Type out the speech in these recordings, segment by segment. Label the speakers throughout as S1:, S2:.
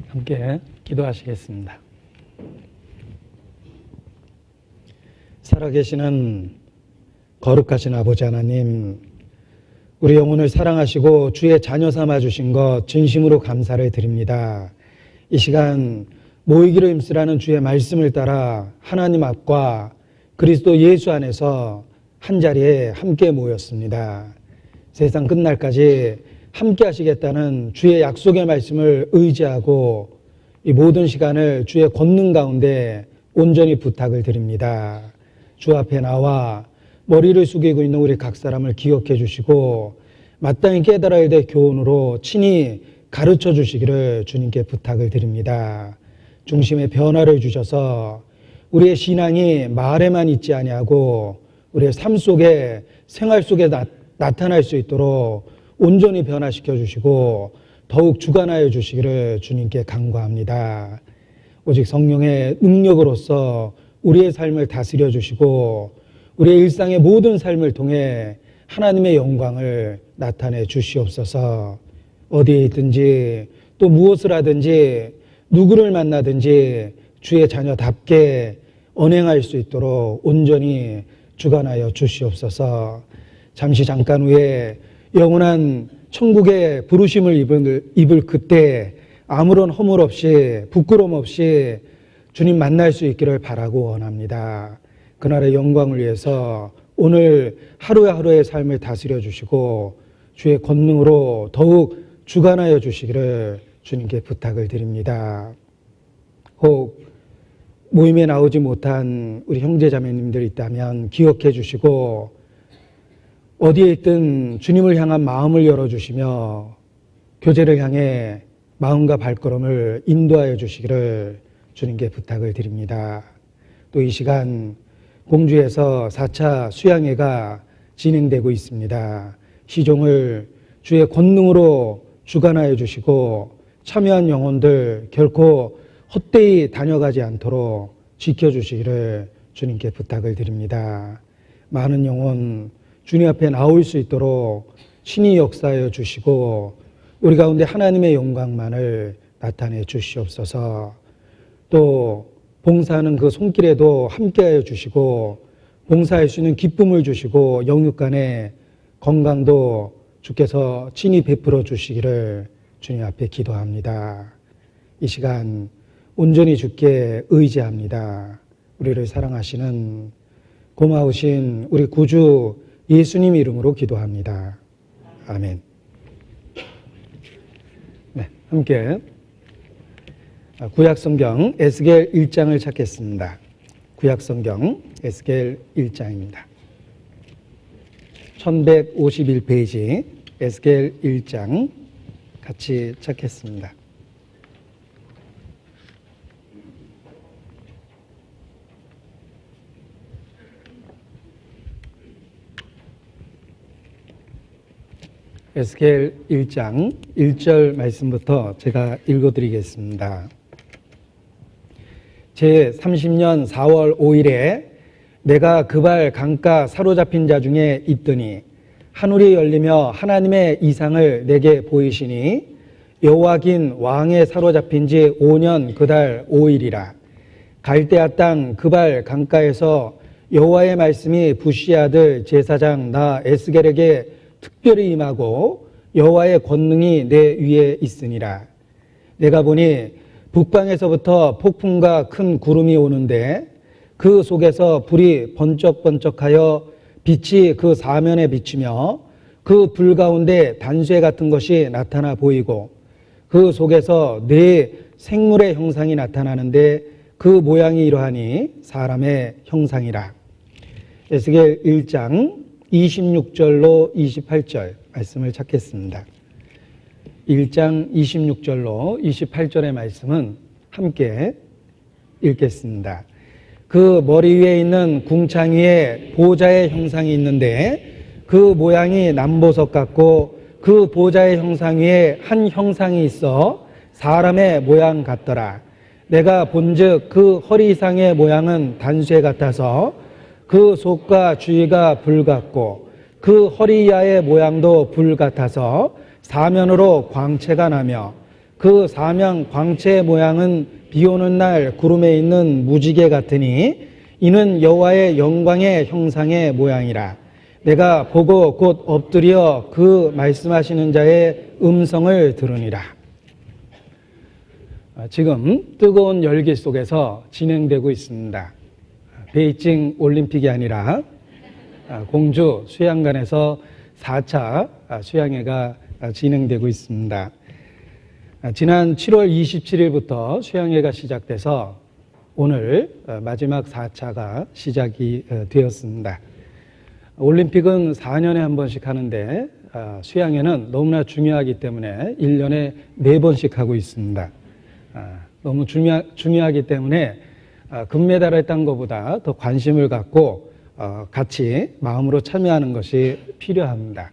S1: 함께 기도하시겠습니다. 살아계시는 거룩하신 아버지 하나님, 우리 영혼을 사랑하시고 주의 자녀 삼아 주신 것 진심으로 감사를 드립니다. 이 시간 모이기로 힘쓰라는 주의 말씀을 따라 하나님 앞과 그리스도 예수 안에서 한자리에 함께 모였습니다. 세상 끝날까지 함께 하시겠다는 주의 약속의 말씀을 의지하고 이 모든 시간을 주의 권능 가운데 온전히 부탁을 드립니다. 주 앞에 나와 머리를 숙이고 있는 우리 각 사람을 기억해 주시고 마땅히 깨달아야 될 교훈으로 친히 가르쳐 주시기를 주님께 부탁을 드립니다. 중심의 변화를 주셔서 우리의 신앙이 말에만 있지 아니하고 우리의 삶 속에 생활 속에 나타날 수 있도록 온전히 변화시켜 주시고 더욱 주관하여 주시기를 주님께 간구합니다. 오직 성령의 능력으로서 우리의 삶을 다스려 주시고 우리의 일상의 모든 삶을 통해 하나님의 영광을 나타내 주시옵소서. 어디에 있든지 또 무엇을 하든지 누구를 만나든지 주의 자녀답게 언행할 수 있도록 온전히 주관하여 주시옵소서. 잠깐 후에 영원한 천국의 부르심을 입을 그때 아무런 허물 없이 부끄러움 없이 주님 만날 수 있기를 바라고 원합니다. 그날의 영광을 위해서 오늘 하루하루의 삶을 다스려 주시고 주의 권능으로 더욱 주관하여 주시기를 주님께 부탁을 드립니다. 혹 모임에 나오지 못한 우리 형제자매님들 있다면 기억해 주시고 어디에 있든 주님을 향한 마음을 열어주시며 교제를 향해 마음과 발걸음을 인도하여 주시기를 주님께 부탁을 드립니다. 또 이 시간 공주에서 4차 수양회가 진행되고 있습니다. 시종을 주의 권능으로 주관하여 주시고 참여한 영혼들 결코 헛되이 다녀가지 않도록 지켜주시기를 주님께 부탁을 드립니다. 많은 영혼 주님 앞에 나올 수 있도록 친히 역사하여 주시고 우리 가운데 하나님의 영광만을 나타내 주시옵소서. 또 봉사하는 그 손길에도 함께하여 주시고 봉사할 수 있는 기쁨을 주시고 영육 간의 건강도 주께서 친히 베풀어 주시기를 주님 앞에 기도합니다. 이 시간 온전히 주께 의지합니다. 우리를 사랑하시는 고마우신 우리 구주 예수님 이름으로 기도합니다. 아멘. 네, 함께 구약성경 에스겔 1장을 찾겠습니다. 구약성경 에스겔 1장입니다. 1151페이지 에스겔 1장 같이 찾겠습니다. 에스겔 1장 1절 말씀부터 제가 읽어드리겠습니다. 제30년 4월 5일에 내가 그발 강가 사로잡힌 자 중에 있더니 하늘이 열리며 하나님의 이상을 내게 보이시니 여호와긴 왕에 사로잡힌 지 5년 그달 5일이라. 갈대아 땅 그발 강가에서 여호와의 말씀이 부시 아들 제사장 나 에스겔에게 특별히 임하고 여호와의 권능이 내 위에 있으니라. 내가 보니 북방에서부터 폭풍과 큰 구름이 오는데 그 속에서 불이 번쩍번쩍하여 빛이 그 사면에 비치며 그 불 가운데 단쇠 같은 것이 나타나 보이고 그 속에서 네 생물의 형상이 나타나는데 그 모양이 이러하니 사람의 형상이라. 에스겔 1장 26절로 28절 말씀을 찾겠습니다. 1장 26절로 28절의 말씀은 함께 읽겠습니다. 그 머리 위에 있는 궁창 위에 보좌의 형상이 있는데 그 모양이 남보석 같고 그 보좌의 형상 위에 한 형상이 있어 사람의 모양 같더라. 내가 본즉 그 허리 이상의 모양은 단쇠 같아서 그 속과 주위가 불 같고 그 허리 이하의 모양도 불 같아서 사면으로 광채가 나며 그 사명 광채의 모양은 비 오는 날 구름에 있는 무지개 같으니 이는 여호와의 영광의 형상의 모양이라. 내가 보고 곧 엎드려 그 말씀하시는 자의 음성을 들으니라. 지금 뜨거운 열기 속에서 진행되고 있습니다. 베이징 올림픽이 아니라 공주 수양관에서 4차 수양회가 진행되고 있습니다. 지난 7월 27일부터 수양회가 시작돼서 오늘 마지막 4차가 시작이 되었습니다. 올림픽은 4년에 한 번씩 하는데 수양회는 너무나 중요하기 때문에 1년에 4번씩 하고 있습니다. 너무 중요하기 때문에 금메달을 딴 것보다 더 관심을 갖고 같이 마음으로 참여하는 것이 필요합니다.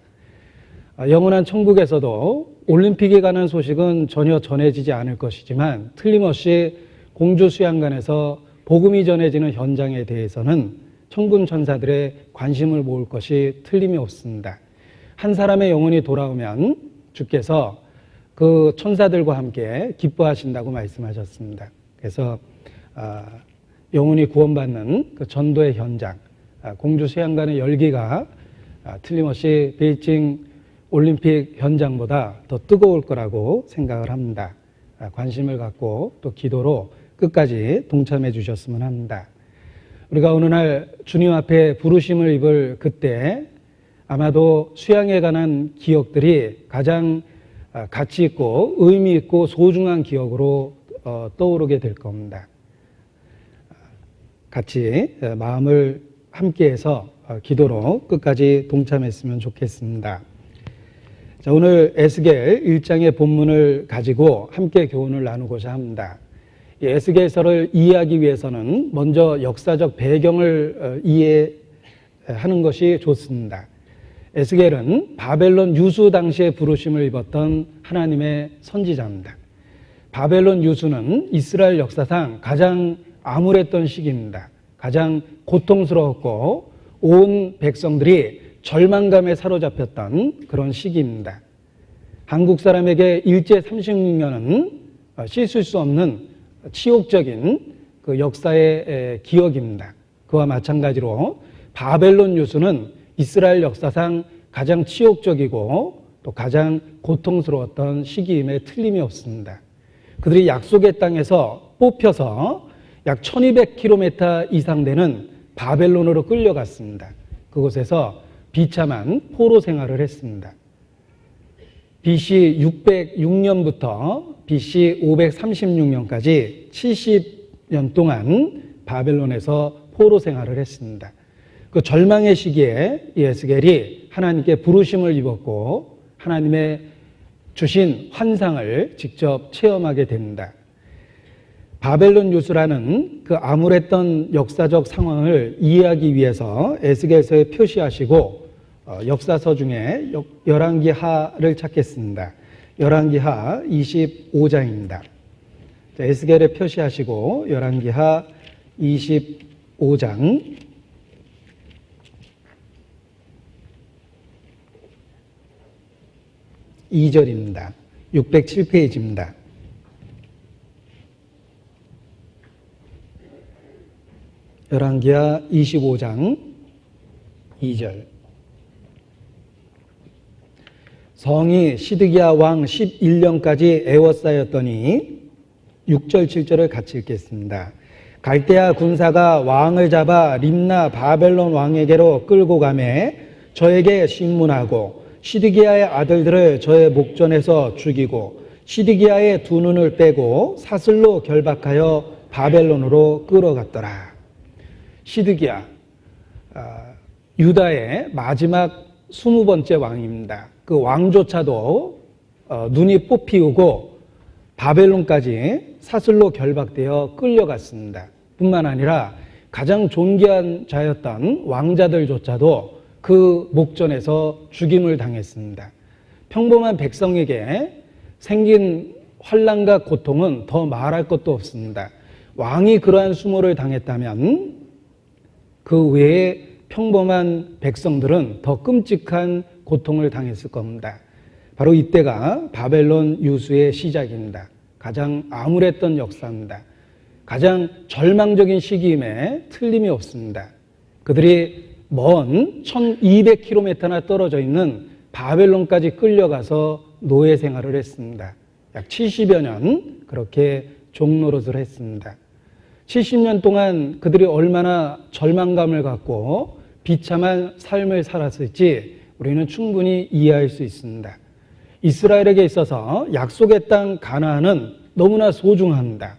S1: 영원한 천국에서도 올림픽에 관한 소식은 전혀 전해지지 않을 것이지만 틀림없이 공주 수양관에서 복음이 전해지는 현장에 대해서는 천군 천사들의 관심을 모을 것이 틀림이 없습니다. 한 사람의 영혼이 돌아오면 주께서 그 천사들과 함께 기뻐하신다고 말씀하셨습니다. 그래서 영혼이 구원받는 그 전도의 현장, 공주 수양관의 열기가 틀림없이 베이징 올림픽 현장보다 더 뜨거울 거라고 생각을 합니다. 관심을 갖고 또 기도로 끝까지 동참해 주셨으면 합니다. 우리가 어느 날 주님 앞에 부르심을 입을 그때 아마도 수양에 관한 기억들이 가장 가치 있고 의미 있고 소중한 기억으로 떠오르게 될 겁니다. 같이 마음을 함께해서 기도로 끝까지 동참했으면 좋겠습니다. 자, 오늘 에스겔 1장의 본문을 가지고 함께 교훈을 나누고자 합니다. 이 에스겔서를 이해하기 위해서는 먼저 역사적 배경을 이해하는 것이 좋습니다. 에스겔은 바벨론 유수 당시에 부르심을 입었던 하나님의 선지자입니다. 바벨론 유수는 이스라엘 역사상 가장 암울했던 시기입니다. 가장 고통스러웠고 온 백성들이 절망감에 사로잡혔던 그런 시기입니다. 한국 사람에게 일제 36년은 씻을 수 없는 치욕적인 그 역사의 기억입니다. 그와 마찬가지로 바벨론 유수는 이스라엘 역사상 가장 치욕적이고 또 가장 고통스러웠던 시기임에 틀림이 없습니다. 그들이 약속의 땅에서 뽑혀서 약 1200km 이상 되는 바벨론으로 끌려갔습니다. 그곳에서 비참한 포로 생활을 했습니다. BC 606년부터 BC 536년까지 70년 동안 바벨론에서 포로 생활을 했습니다. 그 절망의 시기에 에스겔이 하나님께 부르심을 입었고 하나님의 주신 환상을 직접 체험하게 됩니다. 바벨론 유수라는 그 암울했던 역사적 상황을 이해하기 위해서 에스겔서에 표시하시고 역사서 중에 열왕기하를 찾겠습니다. 열왕기하 25장입니다. 에스겔에 표시하시고 열왕기하 25장 2절입니다. 607페이지입니다. 열왕기하 25장 2절. 성이 시드기야 왕 11년까지 에워싸였더니 6절 7절을 같이 읽겠습니다. 갈대아 군사가 왕을 잡아 림나 바벨론 왕에게로 끌고 가매 저에게 신문하고 시드기야의 아들들을 저의 목전에서 죽이고 시드기야의 두 눈을 빼고 사슬로 결박하여 바벨론으로 끌어갔더라. 시드기야, 유다의 마지막 20번째 왕입니다. 그 왕조차도 눈이 뽑히고 바벨론까지 사슬로 결박되어 끌려갔습니다. 뿐만 아니라 가장 존귀한 자였던 왕자들조차도 그 목전에서 죽임을 당했습니다. 평범한 백성에게 생긴 환난과 고통은 더 말할 것도 없습니다. 왕이 그러한 수모를 당했다면 그 외에 평범한 백성들은 더 끔찍한 고통을 당했을 겁니다. 바로 이때가 바벨론 유수의 시작입니다. 가장 암울했던 역사입니다. 가장 절망적인 시기임에 틀림이 없습니다. 그들이 먼 1200km나 떨어져 있는 바벨론까지 끌려가서 노예 생활을 했습니다. 약 70여 년 그렇게 종노릇을 했습니다. 70년 동안 그들이 얼마나 절망감을 갖고 비참한 삶을 살았을지 우리는 충분히 이해할 수 있습니다. 이스라엘에게 있어서 약속의 땅 가나안은 너무나 소중합니다.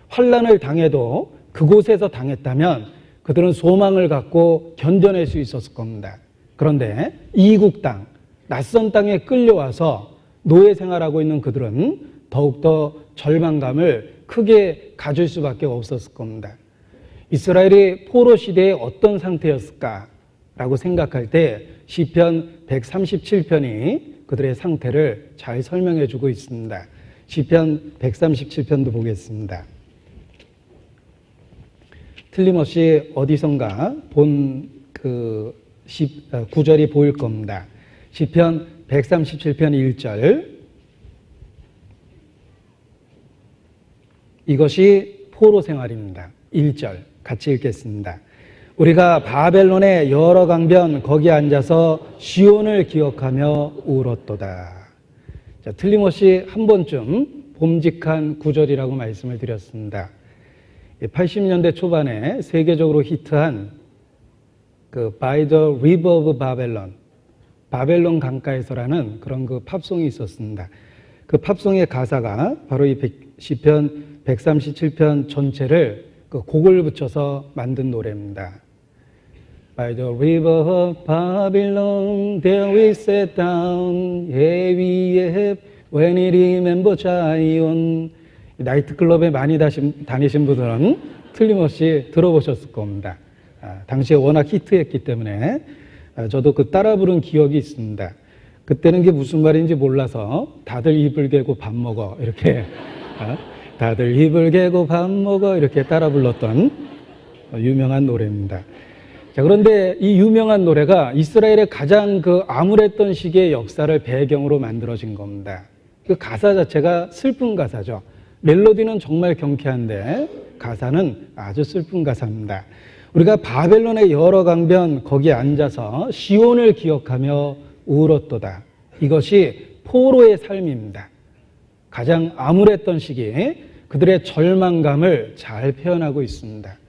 S1: 환난을 당해도 그곳에서 당했다면 그들은 소망을 갖고 견뎌낼 수 있었을 겁니다. 그런데 이국 땅, 낯선 땅에 끌려와서 노예 생활하고 있는 그들은 더욱더 절망감을 크게 가질 수밖에 없었을 겁니다. 이스라엘이 포로 시대에 어떤 상태였을까라고 생각할 때 시편 137편이 그들의 상태를 잘 설명해 주고 있습니다. 시편 137편도 보겠습니다. 틀림없이 어디선가 본 구절이 보일 겁니다. 시편 137편 1절. 이것이 포로 생활입니다. 1절 같이 읽겠습니다. 우리가 바벨론의 여러 강변 거기 앉아서 시온을 기억하며 울었도다. 자, 틀림없이 한 번쯤 봄직한 구절이라고 말씀을 드렸습니다. 80년대 초반에 세계적으로 히트한 그 By the River of Babylon, 바벨론 강가에서라는 그런 그 팝송이 있었습니다. 그 팝송의 가사가 바로 이 시편 137편 전체를 그 곡을 붙여서 만든 노래입니다. By the river of Babylon, there we sat down, yeah we have, when we remember Zion. 나이트클럽에 많이 다니신 분들은 틀림없이 들어보셨을 겁니다. 당시에 워낙 히트했기 때문에 저도 그 따라 부른 기억이 있습니다. 그때는 그게 무슨 말인지 몰라서 다들 이불 개고 밥 먹어 이렇게 다들 이불 개고 밥 먹어 이렇게 따라 불렀던 유명한 노래입니다. 자, 그런데 이 유명한 노래가 이스라엘의 가장 그 암울했던 시기의 역사를 배경으로 만들어진 겁니다. 그 가사 자체가 슬픈 가사죠. 멜로디는 정말 경쾌한데 가사는 아주 슬픈 가사입니다. 우리가 바벨론의 여러 강변 거기에 앉아서 시온을 기억하며 울었도다. 이것이 포로의 삶입니다. 가장 암울했던 시기에 그들의 절망감을 잘 표현하고 있습니다.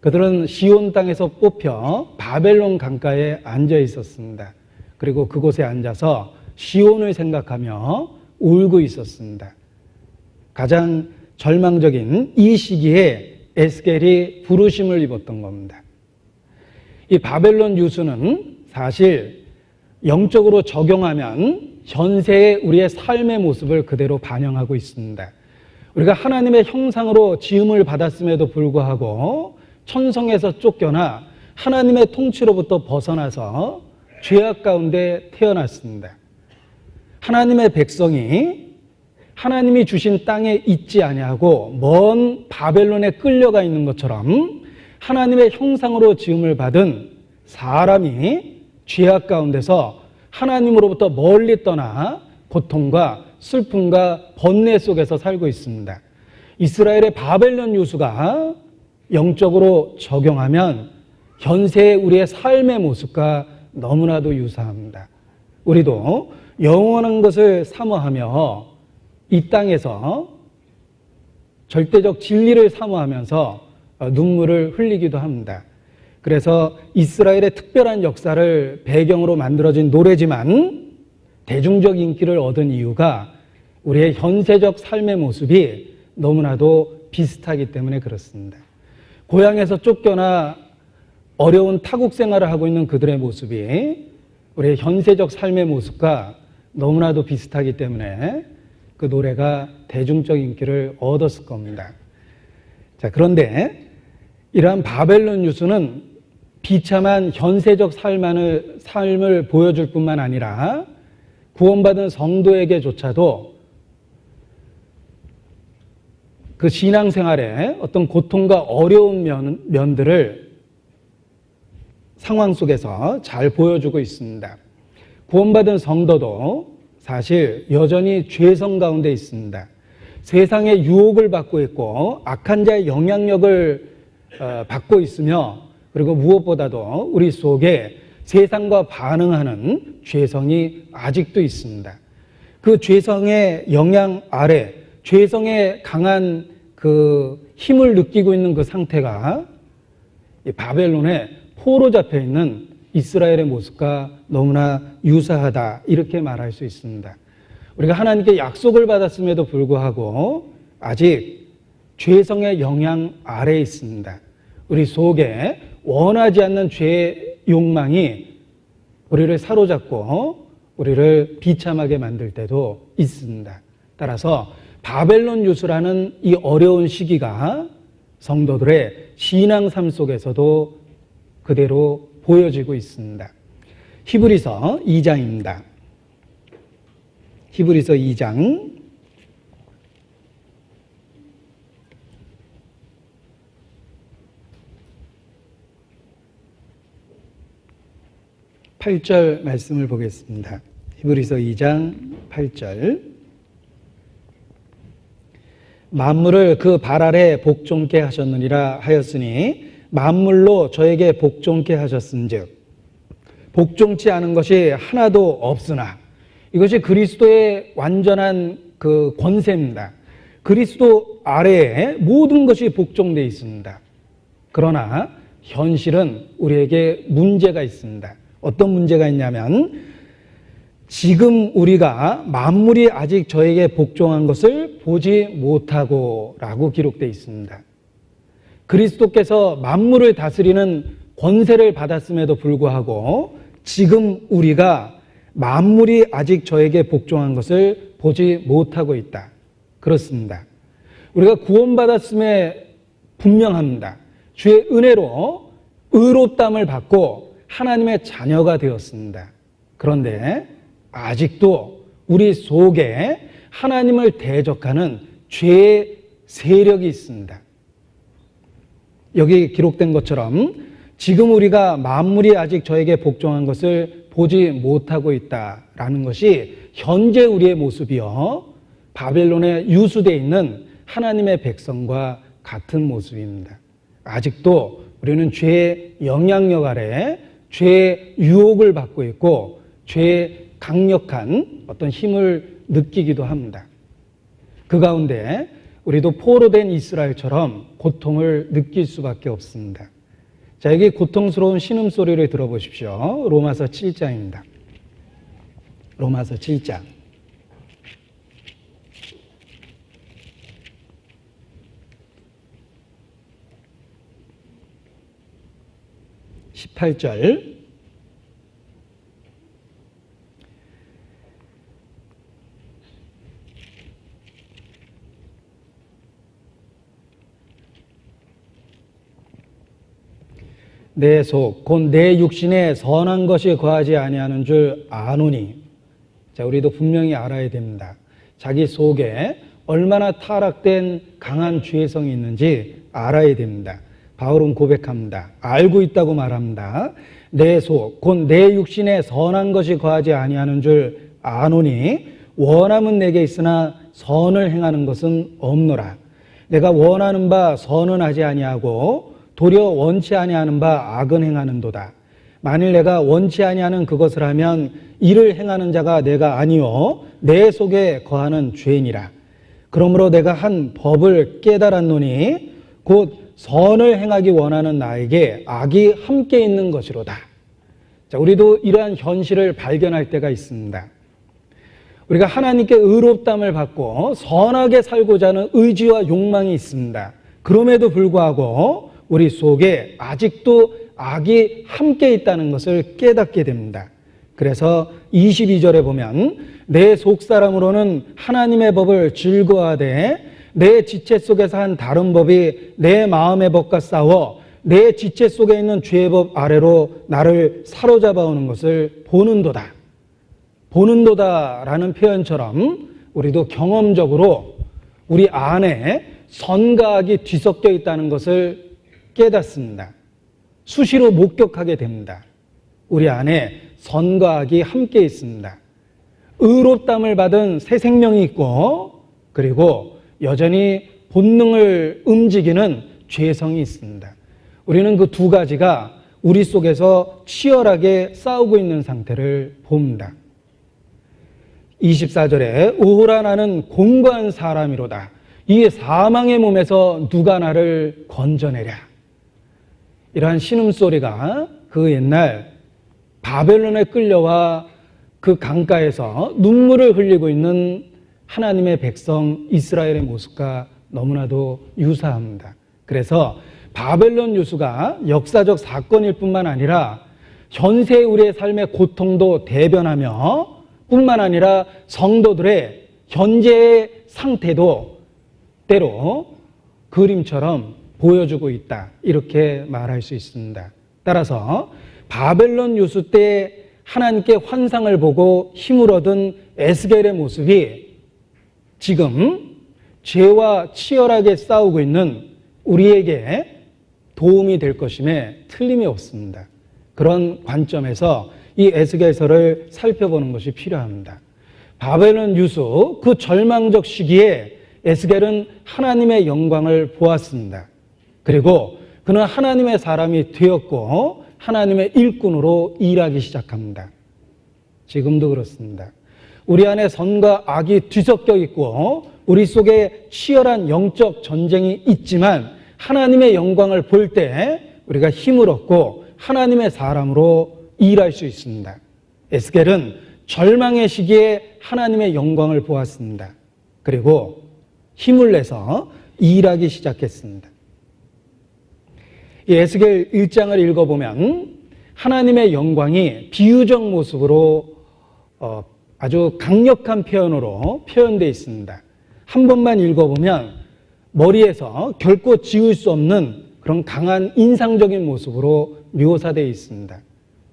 S1: 그들은 시온 땅에서 뽑혀 바벨론 강가에 앉아 있었습니다. 그리고 그곳에 앉아서 시온을 생각하며 울고 있었습니다. 가장 절망적인 이 시기에 에스겔이 부르심을 입었던 겁니다. 이 바벨론 유수는 사실 영적으로 적용하면 현세의 우리의 삶의 모습을 그대로 반영하고 있습니다. 우리가 하나님의 형상으로 지음을 받았음에도 불구하고 천성에서 쫓겨나 하나님의 통치로부터 벗어나서 죄악 가운데 태어났습니다. 하나님의 백성이 하나님이 주신 땅에 있지 아니하고 먼 바벨론에 끌려가 있는 것처럼 하나님의 형상으로 지음을 받은 사람이 죄악 가운데서 하나님으로부터 멀리 떠나 고통과 슬픔과 번뇌 속에서 살고 있습니다. 이스라엘의 바벨론 유수가 영적으로 적용하면 현세의 우리의 삶의 모습과 너무나도 유사합니다. 우리도 영원한 것을 사모하며 이 땅에서 절대적 진리를 사모하면서 눈물을 흘리기도 합니다. 그래서 이스라엘의 특별한 역사를 배경으로 만들어진 노래지만 대중적 인기를 얻은 이유가 우리의 현세적 삶의 모습이 너무나도 비슷하기 때문에 그렇습니다. 고향에서 쫓겨나 어려운 타국 생활을 하고 있는 그들의 모습이 우리의 현세적 삶의 모습과 너무나도 비슷하기 때문에 그 노래가 대중적 인기를 얻었을 겁니다. 자, 그런데 이러한 바벨론 유수는 비참한 현세적 삶을 보여줄 뿐만 아니라 구원받은 성도에게조차도 그 신앙생활에 어떤 고통과 어려운 면들을 상황 속에서 잘 보여주고 있습니다. 구원받은 성도도 사실 여전히 죄성 가운데 있습니다. 세상의 유혹을 받고 있고 악한 자의 영향력을 받고 있으며, 그리고 무엇보다도 우리 속에 세상과 반응하는 죄성이 아직도 있습니다. 그 죄성의 영향 아래, 죄성의 강한 그 힘을 느끼고 있는 그 상태가 이 바벨론에 포로 잡혀 있는 이스라엘의 모습과 너무나 유사하다, 이렇게 말할 수 있습니다. 우리가 하나님께 약속을 받았음에도 불구하고 아직 죄성의 영향 아래에 있습니다. 우리 속에 원하지 않는 죄의 욕망이 우리를 사로잡고 우리를 비참하게 만들 때도 있습니다. 따라서 바벨론 유수라는 이 어려운 시기가 성도들의 신앙 삶 속에서도 그대로 보여지고 있습니다. 히브리서 2장입니다. 히브리서 2장 8절 말씀을 보겠습니다. 히브리서 2장 8절. 만물을 그 발 아래 복종케 하셨느니라 하였으니 만물로 저에게 복종케 하셨은즉 복종치 않은 것이 하나도 없으나, 이것이 그리스도의 완전한 그 권세입니다. 그리스도 아래에 모든 것이 복종되어 있습니다. 그러나 현실은 우리에게 문제가 있습니다. 어떤 문제가 있냐면, 지금 우리가 만물이 아직 저에게 복종한 것을 보지 못하고 라고 기록되어 있습니다. 그리스도께서 만물을 다스리는 권세를 받았음에도 불구하고 지금 우리가 만물이 아직 저에게 복종한 것을 보지 못하고 있다. 그렇습니다. 우리가 구원받았음에 분명합니다. 주의 은혜로 의롭다함을 받고 하나님의 자녀가 되었습니다. 그런데 아직도 우리 속에 하나님을 대적하는 죄의 세력이 있습니다. 여기 기록된 것처럼 지금 우리가 만물이 아직 저에게 복종한 것을 보지 못하고 있다라는 것이 현재 우리의 모습이요, 바벨론에 유수되어 있는 하나님의 백성과 같은 모습입니다. 아직도 우리는 죄의 영향력 아래 죄의 유혹을 받고 있고 죄의 강력한 어떤 힘을 느끼기도 합니다. 그 가운데 우리도 포로 된 이스라엘처럼 고통을 느낄 수밖에 없습니다. 자, 여기 고통스러운 신음소리를 들어보십시오. 로마서 7장입니다. 로마서 7장. (18절) 내 속 곧 내 육신에 선한 것이 거하지 아니하는 줄 아노니. 자, 우리도 분명히 알아야 됩니다. 자기 속에 얼마나 타락된 강한 죄성이 있는지 알아야 됩니다. 바울은 고백합니다. 알고 있다고 말합니다. 내 속 곧 내 육신에 선한 것이 거하지 아니하는 줄 아노니 원함은 내게 있으나 선을 행하는 것은 없노라. 내가 원하는 바 선은 하지 아니하고 도리어 원치 아니하는 바 악은 행하는도다. 만일 내가 원치 아니하는 그것을 하면 이를 행하는 자가 내가 아니요 내 속에 거하는 죄이니라. 그러므로 내가 한 법을 깨달았노니 곧 선을 행하기 원하는 나에게 악이 함께 있는 것이로다. 자, 우리도 이러한 현실을 발견할 때가 있습니다. 우리가 하나님께 의롭다함을 받고 선하게 살고자 하는 의지와 욕망이 있습니다. 그럼에도 불구하고 우리 속에 아직도 악이 함께 있다는 것을 깨닫게 됩니다. 그래서 22절에 보면 내 속사람으로는 하나님의 법을 즐거워하되 내 지체 속에서 한 다른 법이 내 마음의 법과 싸워 내 지체 속에 있는 죄의 법 아래로 나를 사로잡아 오는 것을 보는도다. 보는도다라는 표현처럼 우리도 경험적으로 우리 안에 선과 악이 뒤섞여 있다는 것을 깨닫습니다. 수시로 목격하게 됩니다. 우리 안에 선과 악이 함께 있습니다. 의롭담을 받은 새 생명이 있고, 그리고 여전히 본능을 움직이는 죄성이 있습니다. 우리는 그 두 가지가 우리 속에서 치열하게 싸우고 있는 상태를 봅니다. 24절에 오호라 나는 공고한 사람이로다. 이 사망의 몸에서 누가 나를 건져내랴. 이러한 신음소리가 그 옛날 바벨론에 끌려와 그 강가에서 눈물을 흘리고 있는 하나님의 백성 이스라엘의 모습과 너무나도 유사합니다. 그래서 바벨론 유수가 역사적 사건일 뿐만 아니라 현세 우리의 삶의 고통도 대변하며 뿐만 아니라 성도들의 현재의 상태도 때로 그림처럼 보여주고 있다, 이렇게 말할 수 있습니다. 따라서 바벨론 유수 때 하나님께 환상을 보고 힘을 얻은 에스겔의 모습이 지금 죄와 치열하게 싸우고 있는 우리에게 도움이 될 것임에 틀림이 없습니다. 그런 관점에서 이 에스겔서를 살펴보는 것이 필요합니다. 바벨론 유수 그 절망적 시기에 에스겔은 하나님의 영광을 보았습니다. 그리고 그는 하나님의 사람이 되었고 하나님의 일꾼으로 일하기 시작합니다. 지금도 그렇습니다. 우리 안에 선과 악이 뒤섞여 있고 우리 속에 치열한 영적 전쟁이 있지만 하나님의 영광을 볼 때 우리가 힘을 얻고 하나님의 사람으로 일할 수 있습니다. 에스겔은 절망의 시기에 하나님의 영광을 보았습니다. 그리고 힘을 내서 일하기 시작했습니다. 이 에스겔 1장을 읽어보면 하나님의 영광이 비유적 모습으로 아주 강력한 표현으로 표현되어 있습니다. 한 번만 읽어보면 머리에서 결코 지울 수 없는 그런 강한 인상적인 모습으로 묘사되어 있습니다.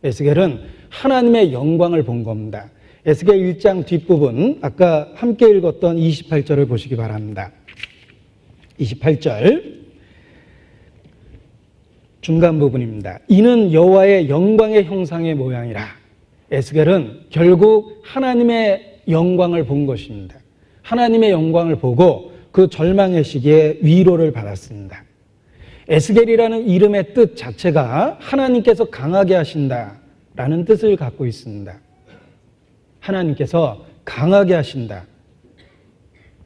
S1: 에스겔은 하나님의 영광을 본 겁니다. 에스겔 1장 뒷부분 아까 함께 읽었던 28절을 보시기 바랍니다. 28절 중간 부분입니다. 이는 여호와의 영광의 형상의 모양이라. 에스겔은 결국 하나님의 영광을 본 것입니다. 하나님의 영광을 보고 그 절망의 시기에 위로를 받았습니다. 에스겔이라는 이름의 뜻 자체가 하나님께서 강하게 하신다라는 뜻을 갖고 있습니다. 하나님께서 강하게 하신다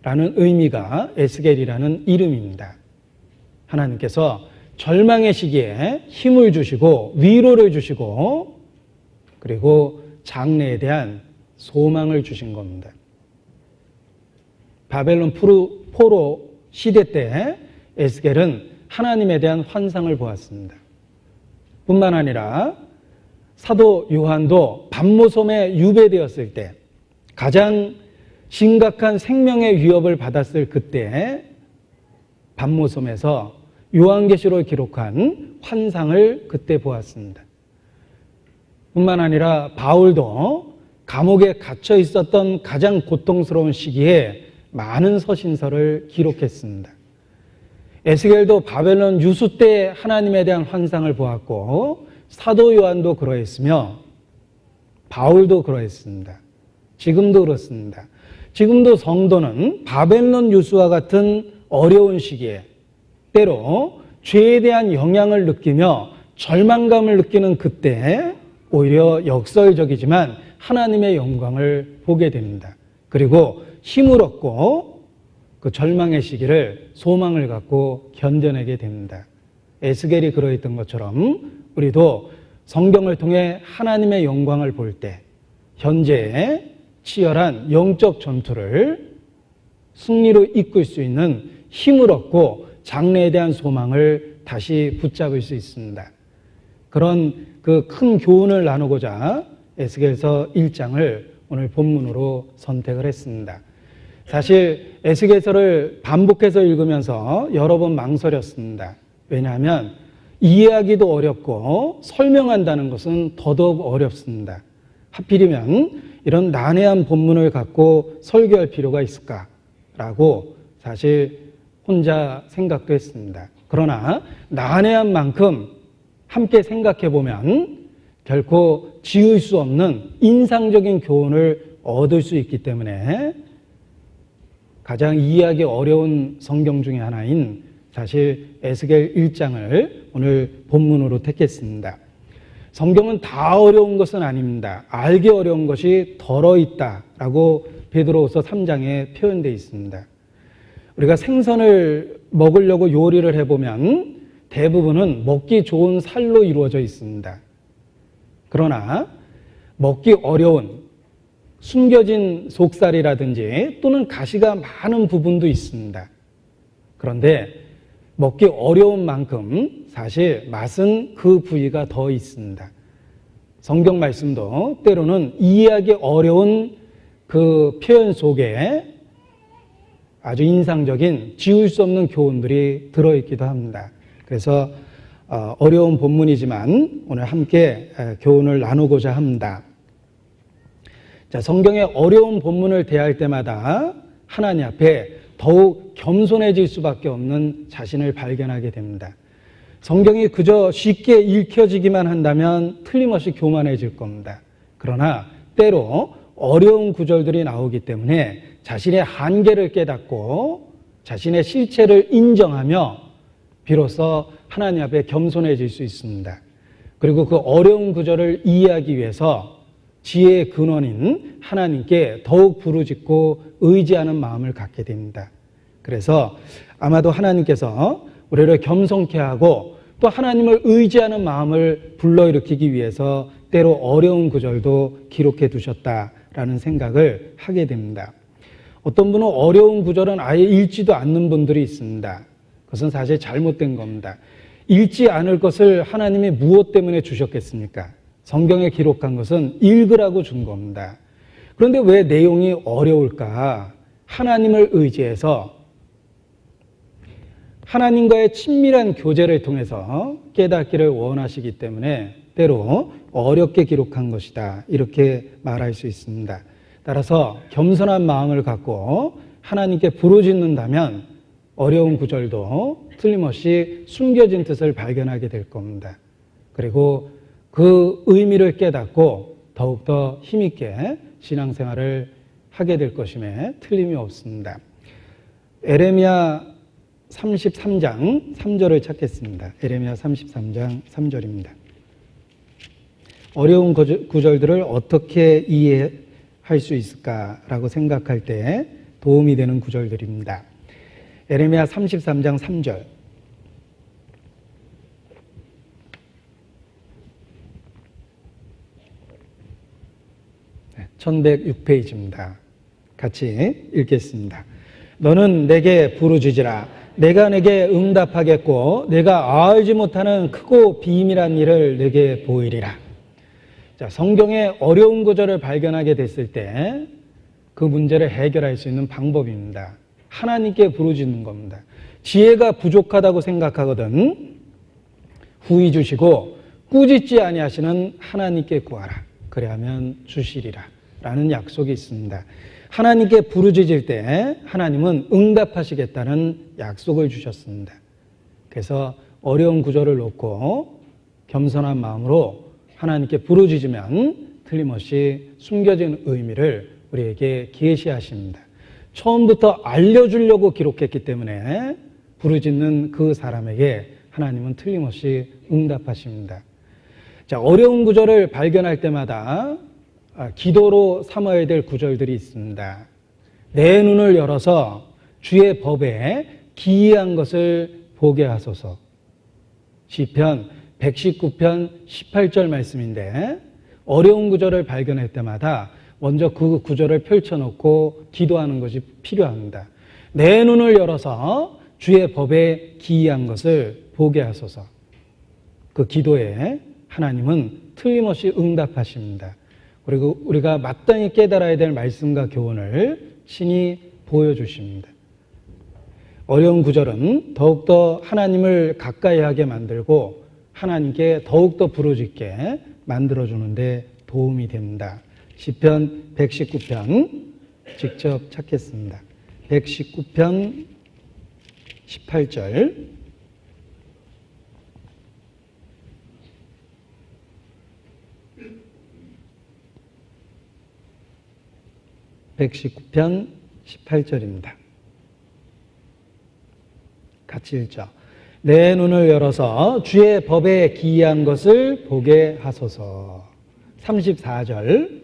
S1: 라는 의미가 에스겔이라는 이름입니다. 하나님께서 절망의 시기에 힘을 주시고 위로를 주시고 그리고 장래에 대한 소망을 주신 겁니다. 바벨론 포로 시대 때 에스겔은 하나님에 대한 환상을 보았습니다. 뿐만 아니라 사도 요한도 밤모섬에 유배되었을 때 가장 심각한 생명의 위협을 받았을 그때 밤모섬에서 요한계시록을 기록한 환상을 그때 보았습니다. 뿐만 아니라 바울도 감옥에 갇혀 있었던 가장 고통스러운 시기에 많은 서신서를 기록했습니다. 에스겔도 바벨론 유수 때 하나님에 대한 환상을 보았고 사도 요한도 그러했으며 바울도 그러했습니다. 지금도 그렇습니다. 지금도 성도는 바벨론 유수와 같은 어려운 시기에 때로 죄에 대한 영향을 느끼며 절망감을 느끼는 그때 오히려 역설적이지만 하나님의 영광을 보게 됩니다. 그리고 힘을 얻고 그 절망의 시기를 소망을 갖고 견뎌내게 됩니다. 에스겔이 그러했던 것처럼 우리도 성경을 통해 하나님의 영광을 볼 때 현재의 치열한 영적 전투를 승리로 이끌 수 있는 힘을 얻고 장래에 대한 소망을 다시 붙잡을 수 있습니다. 그런 그 큰 교훈을 나누고자 에스겔서 1장을 오늘 본문으로 선택을 했습니다. 사실 에스겔서를 반복해서 읽으면서 여러 번 망설였습니다. 왜냐하면 이해하기도 어렵고 설명한다는 것은 더더욱 어렵습니다. 하필이면 이런 난해한 본문을 갖고 설교할 필요가 있을까라고 사실 혼자 생각도 했습니다. 그러나 난해한 만큼 함께 생각해 보면 결코 지울 수 없는 인상적인 교훈을 얻을 수 있기 때문에 가장 이해하기 어려운 성경 중에 하나인 사실 에스겔 1장을 오늘 본문으로 택했습니다. 성경은 다 어려운 것은 아닙니다. 알기 어려운 것이 덜어 있다라고 베드로후서 3장에 표현되어 있습니다. 우리가 생선을 먹으려고 요리를 해보면 대부분은 먹기 좋은 살로 이루어져 있습니다. 그러나 먹기 어려운 숨겨진 속살이라든지 또는 가시가 많은 부분도 있습니다. 그런데 먹기 어려운 만큼 사실 맛은 그 부위가 더 있습니다. 성경 말씀도 때로는 이해하기 어려운 그 표현 속에 아주 인상적인 지울 수 없는 교훈들이 들어있기도 합니다. 그래서 어려운 본문이지만 오늘 함께 교훈을 나누고자 합니다. 자, 성경의 어려운 본문을 대할 때마다 하나님 앞에 더욱 겸손해질 수밖에 없는 자신을 발견하게 됩니다. 성경이 그저 쉽게 읽혀지기만 한다면 틀림없이 교만해질 겁니다. 그러나 때로 어려운 구절들이 나오기 때문에 자신의 한계를 깨닫고 자신의 실체를 인정하며 비로소 하나님 앞에 겸손해질 수 있습니다. 그리고 그 어려운 구절을 이해하기 위해서 지혜의 근원인 하나님께 더욱 부르짖고 의지하는 마음을 갖게 됩니다. 그래서 아마도 하나님께서 우리를 겸손케 하고 또 하나님을 의지하는 마음을 불러일으키기 위해서 때로 어려운 구절도 기록해 두셨다라는 생각을 하게 됩니다. 어떤 분은 어려운 구절은 아예 읽지도 않는 분들이 있습니다. 그것은 사실 잘못된 겁니다. 읽지 않을 것을 하나님이 무엇 때문에 주셨겠습니까? 성경에 기록한 것은 읽으라고 준 겁니다. 그런데 왜 내용이 어려울까? 하나님을 의지해서 하나님과의 친밀한 교제를 통해서 깨닫기를 원하시기 때문에 때로 어렵게 기록한 것이다. 이렇게 말할 수 있습니다. 따라서 겸손한 마음을 갖고 하나님께 부르짖는다면 어려운 구절도 틀림없이 숨겨진 뜻을 발견하게 될 겁니다. 그리고 그 의미를 깨닫고 더욱더 힘있게 신앙생활을 하게 될 것임에 틀림이 없습니다. 에레미야 33장 3절을 찾겠습니다. 에레미야 33장 3절입니다. 어려운 구절들을 어떻게 이해할 수 있을까라고 생각할 때 도움이 되는 구절들입니다. 에레미야 33장 3절. 1106페이지입니다. 같이 읽겠습니다. 너는 내게 부르짖으라. 내가 내게 응답하겠고 내가 알지 못하는 크고 비밀한 일을 내게 보이리라. 자, 성경의 어려운 구절을 발견하게 됐을 때 그 문제를 해결할 수 있는 방법입니다. 하나님께 부르짖는 겁니다. 지혜가 부족하다고 생각하거든 후히 주시고 꾸짖지 아니하시는 하나님께 구하라. 그래야면 주시리라. 라는 약속이 있습니다. 하나님께 부르짖을 때 하나님은 응답하시겠다는 약속을 주셨습니다. 그래서 어려운 구절을 놓고 겸손한 마음으로 하나님께 부르짖으면 틀림없이 숨겨진 의미를 우리에게 계시하십니다. 처음부터 알려주려고 기록했기 때문에 부르짖는 그 사람에게 하나님은 틀림없이 응답하십니다. 자, 어려운 구절을 발견할 때마다 기도로 삼아야 될 구절들이 있습니다. 내 눈을 열어서 주의 법에 기이한 것을 보게 하소서. 시편 119편 18절 말씀인데 어려운 구절을 발견할 때마다 먼저 그 구절을 펼쳐놓고 기도하는 것이 필요합니다. 내 눈을 열어서 주의 법에 기이한 것을 보게 하소서. 그 기도에 하나님은 틀림없이 응답하십니다. 그리고 우리가 마땅히 깨달아야 될 말씀과 교훈을 신이 보여주십니다. 어려운 구절은 더욱더 하나님을 가까이 하게 만들고 하나님께 더욱더 부르짖게 만들어주는데 도움이 됩니다. 시편 119편 직접 찾겠습니다. 119편 18절. 119편 18절입니다. 같이 읽죠. 내 눈을 열어서 주의 법에 기이한 것을 보게 하소서. 34절.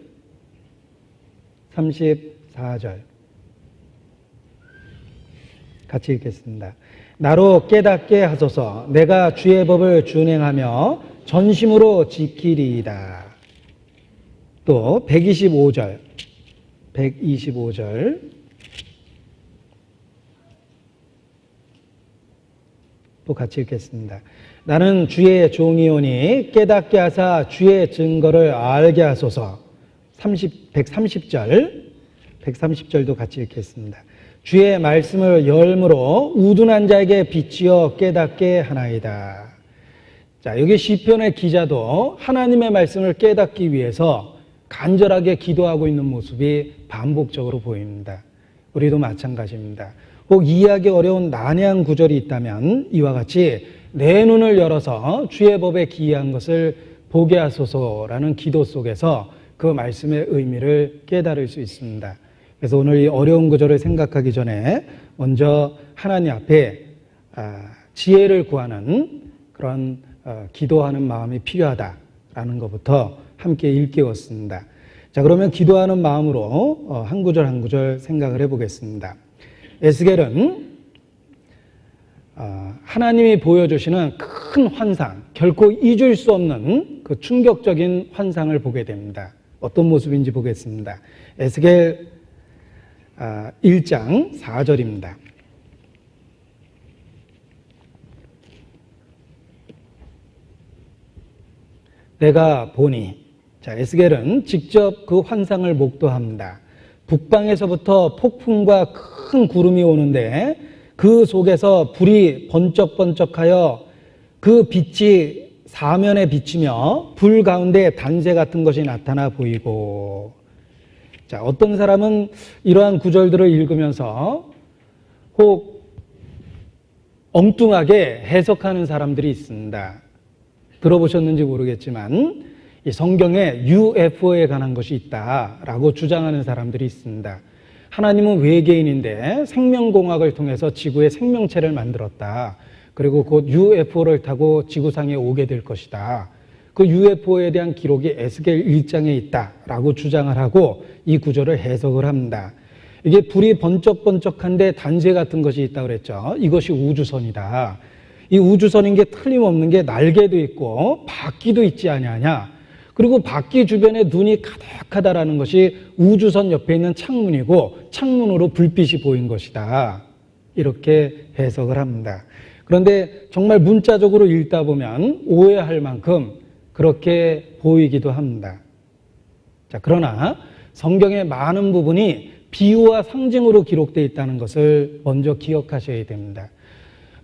S1: 같이 읽겠습니다. 나로 깨닫게 하소서. 내가 주의 법을 준행하며 전심으로 지키리이다. 또 125절. 또 같이 읽겠습니다. 나는 주의 종이오니 깨닫게 하사 주의 증거를 알게 하소서. 130절도 같이 읽겠습니다. 주의 말씀을 열므로 우둔한 자에게 비치어 깨닫게 하나이다. 자, 여기 시편의 기자도 하나님의 말씀을 깨닫기 위해서 간절하게 기도하고 있는 모습이 반복적으로 보입니다. 우리도 마찬가지입니다. 꼭 이해하기 어려운 난해한 구절이 있다면 이와 같이 내 눈을 열어서 주의 법에 기이한 것을 보게 하소서라는 기도 속에서 그 말씀의 의미를 깨달을 수 있습니다. 그래서 오늘 이 어려운 구절을 생각하기 전에 먼저 하나님 앞에 지혜를 구하는 그런 기도하는 마음이 필요하다라는 것부터 함께 일깨웠습니다. 자, 그러면 기도하는 마음으로 한 구절 한 구절 생각을 해보겠습니다. 에스겔은 하나님이 보여주시는 큰 환상, 결코 잊을 수 없는 그 충격적인 환상을 보게 됩니다. 어떤 모습인지 보겠습니다. 에스겔 1장 4절입니다. 내가 보니, 자, 에스겔은 직접 그 환상을 목도합니다. 북방에서부터 폭풍과 큰 구름이 오는데 그 속에서 불이 번쩍번쩍하여 그 빛이 사면에 비치며 불 가운데 단새 같은 것이 나타나 보이고, 자, 어떤 사람은 이러한 구절들을 읽으면서 혹 엉뚱하게 해석하는 사람들이 있습니다. 들어보셨는지 모르겠지만 이 성경에 UFO에 관한 것이 있다라고 주장하는 사람들이 있습니다. 하나님은 외계인인데 생명공학을 통해서 지구에 생명체를 만들었다. 그리고 곧 UFO를 타고 지구상에 오게 될 것이다. 그 UFO에 대한 기록이 에스겔 1장에 있다라고 주장을 하고 이 구절을 해석을 합니다. 이게 불이 번쩍번쩍한데 단새 같은 것이 있다고 그랬죠. 이것이 우주선이다. 이 우주선인 게 틀림없는 게 날개도 있고 바퀴도 있지 아니하냐. 그리고 바퀴 주변에 눈이 가득하다라는 것이 우주선 옆에 있는 창문이고 창문으로 불빛이 보인 것이다. 이렇게 해석을 합니다. 그런데 정말 문자적으로 읽다 보면 오해할 만큼 그렇게 보이기도 합니다. 자, 그러나 성경의 많은 부분이 비유와 상징으로 기록되어 있다는 것을 먼저 기억하셔야 됩니다.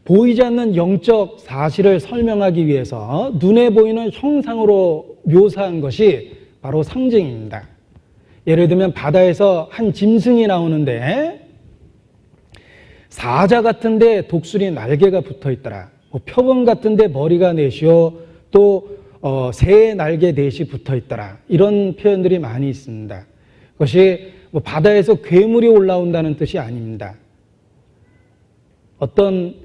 S1: 보이지 않는 영적 사실을 설명하기 위해서 눈에 보이는 형상으로 묘사한 것이 바로 상징입니다. 예를 들면 바다에서 한 짐승이 나오는데 사자 같은데 독수리 날개가 붙어 있더라. 표범 같은데 머리가 넷이요. 또 새의 날개 넷이 붙어 있더라. 이런 표현들이 많이 있습니다. 그것이 바다에서 괴물이 올라온다는 뜻이 아닙니다. 어떤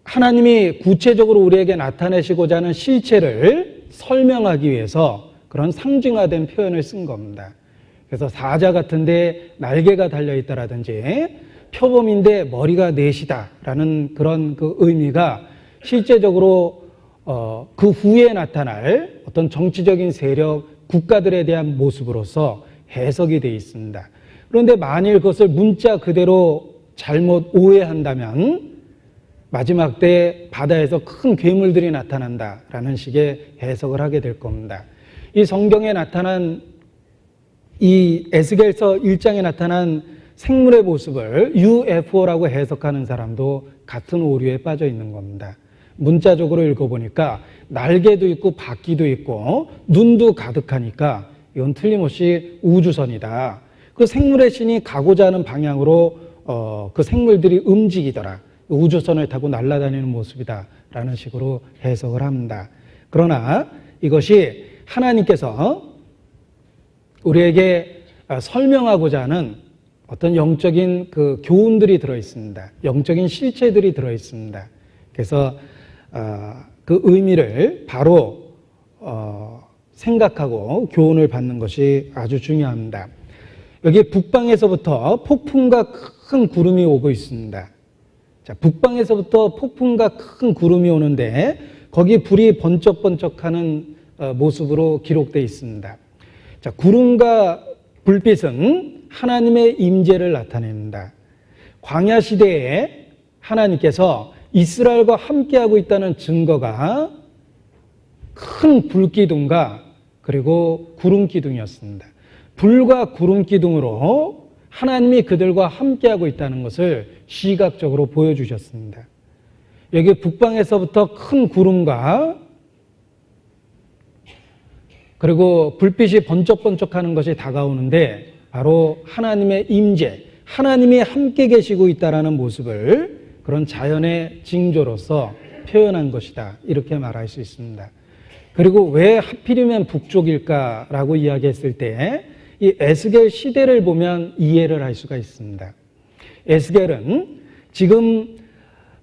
S1: 하나님이 구체적으로 우리에게 나타내시고자 하는 실체를 설명하기 위해서 그런 상징화된 표현을 쓴 겁니다. 그래서 사자 같은데 날개가 달려있다라든지 표범인데 머리가 넷이다라는 그런 그 의미가 실제적으로 그 후에 나타날 어떤 정치적인 세력, 국가들에 대한 모습으로서 해석이 되어 있습니다. 그런데 만일 그것을 문자 그대로 잘못 오해한다면 마지막 때 바다에서 큰 괴물들이 나타난다라는 식의 해석을 하게 될 겁니다. 이 성경에 나타난 이 에스겔서 1장에 나타난 생물의 모습을 UFO라고 해석하는 사람도 같은 오류에 빠져 있는 겁니다. 문자적으로 읽어보니까 날개도 있고 바퀴도 있고 눈도 가득하니까 이건 틀림없이 우주선이다. 그 생물의 신이 가고자 하는 방향으로 그 생물들이 움직이더라. 우주선을 타고 날아다니는 모습이다 라는 식으로 해석을 합니다. 그러나 이것이 하나님께서 우리에게 설명하고자 하는 어떤 영적인 그 교훈들이 들어있습니다. 영적인 실체들이 들어있습니다. 그래서 그 의미를 바로 생각하고 교훈을 받는 것이 아주 중요합니다. 여기 북방에서부터 폭풍과 큰 구름이 오고 있습니다. 자, 북방에서부터 폭풍과 큰 구름이 오는데 거기 불이 번쩍번쩍하는 모습으로 기록되어 있습니다. 자, 구름과 불빛은 하나님의 임재를 나타냅니다. 광야 시대에 하나님께서 이스라엘과 함께하고 있다는 증거가 큰 불기둥과 그리고 구름기둥이었습니다. 불과 구름기둥으로 하나님이 그들과 함께하고 있다는 것을 시각적으로 보여주셨습니다. 여기 북방에서부터 큰 구름과 그리고 불빛이 번쩍번쩍하는 것이 다가오는데 바로 하나님의 임재, 하나님이 함께 계시고 있다는 모습을 그런 자연의 징조로서 표현한 것이다. 이렇게 말할 수 있습니다. 그리고 왜 하필이면 북쪽일까라고 이야기했을 때 이 에스겔 시대를 보면 이해를 할 수가 있습니다. 에스겔은 지금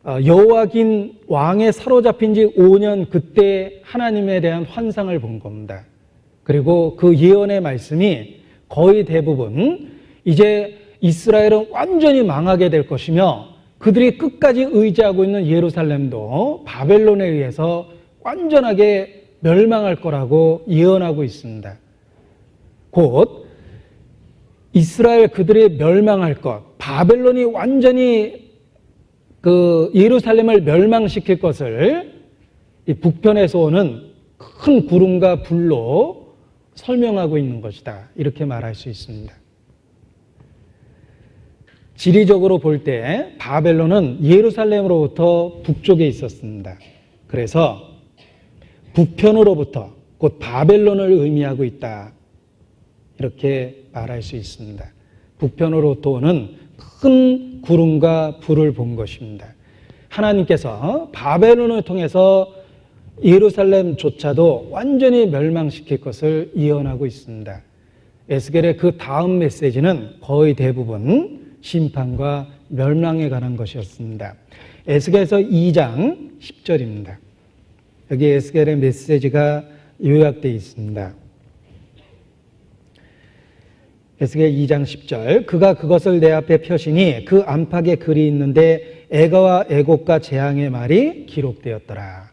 S1: 여호와긴 왕에 사로잡힌 지 5년 그때 하나님에 대한 환상을 본 겁니다. 그리고 그 예언의 말씀이 거의 대부분 이제 이스라엘은 완전히 망하게 될 것이며 그들이 끝까지 의지하고 있는 예루살렘도 바벨론에 의해서 완전하게 멸망할 거라고 예언하고 있습니다. 곧 이스라엘 그들이 멸망할 것, 바벨론이 완전히 그 예루살렘을 멸망시킬 것을 이 북편에서 오는 큰 구름과 불로 설명하고 있는 것이다. 이렇게 말할 수 있습니다. 지리적으로 볼 때 바벨론은 예루살렘으로부터 북쪽에 있었습니다. 그래서 북편으로부터 곧 바벨론을 의미하고 있다. 이렇게 말할 수 있습니다. 북편으로부터 오는 큰 구름과 불을 본 것입니다. 하나님께서 바벨론을 통해서 예루살렘조차도 완전히 멸망시킬 것을 예언하고 있습니다. 에스겔의 그 다음 메시지는 거의 대부분 심판과 멸망에 관한 것이었습니다. 에스겔서 2장 10절입니다. 여기 에스겔의 메시지가 요약되어 있습니다. 에스겔 2장 10절 그가 그것을 내 앞에 펴시니 그 안팎에 글이 있는데 애가와 애곡과 재앙의 말이 기록되었더라.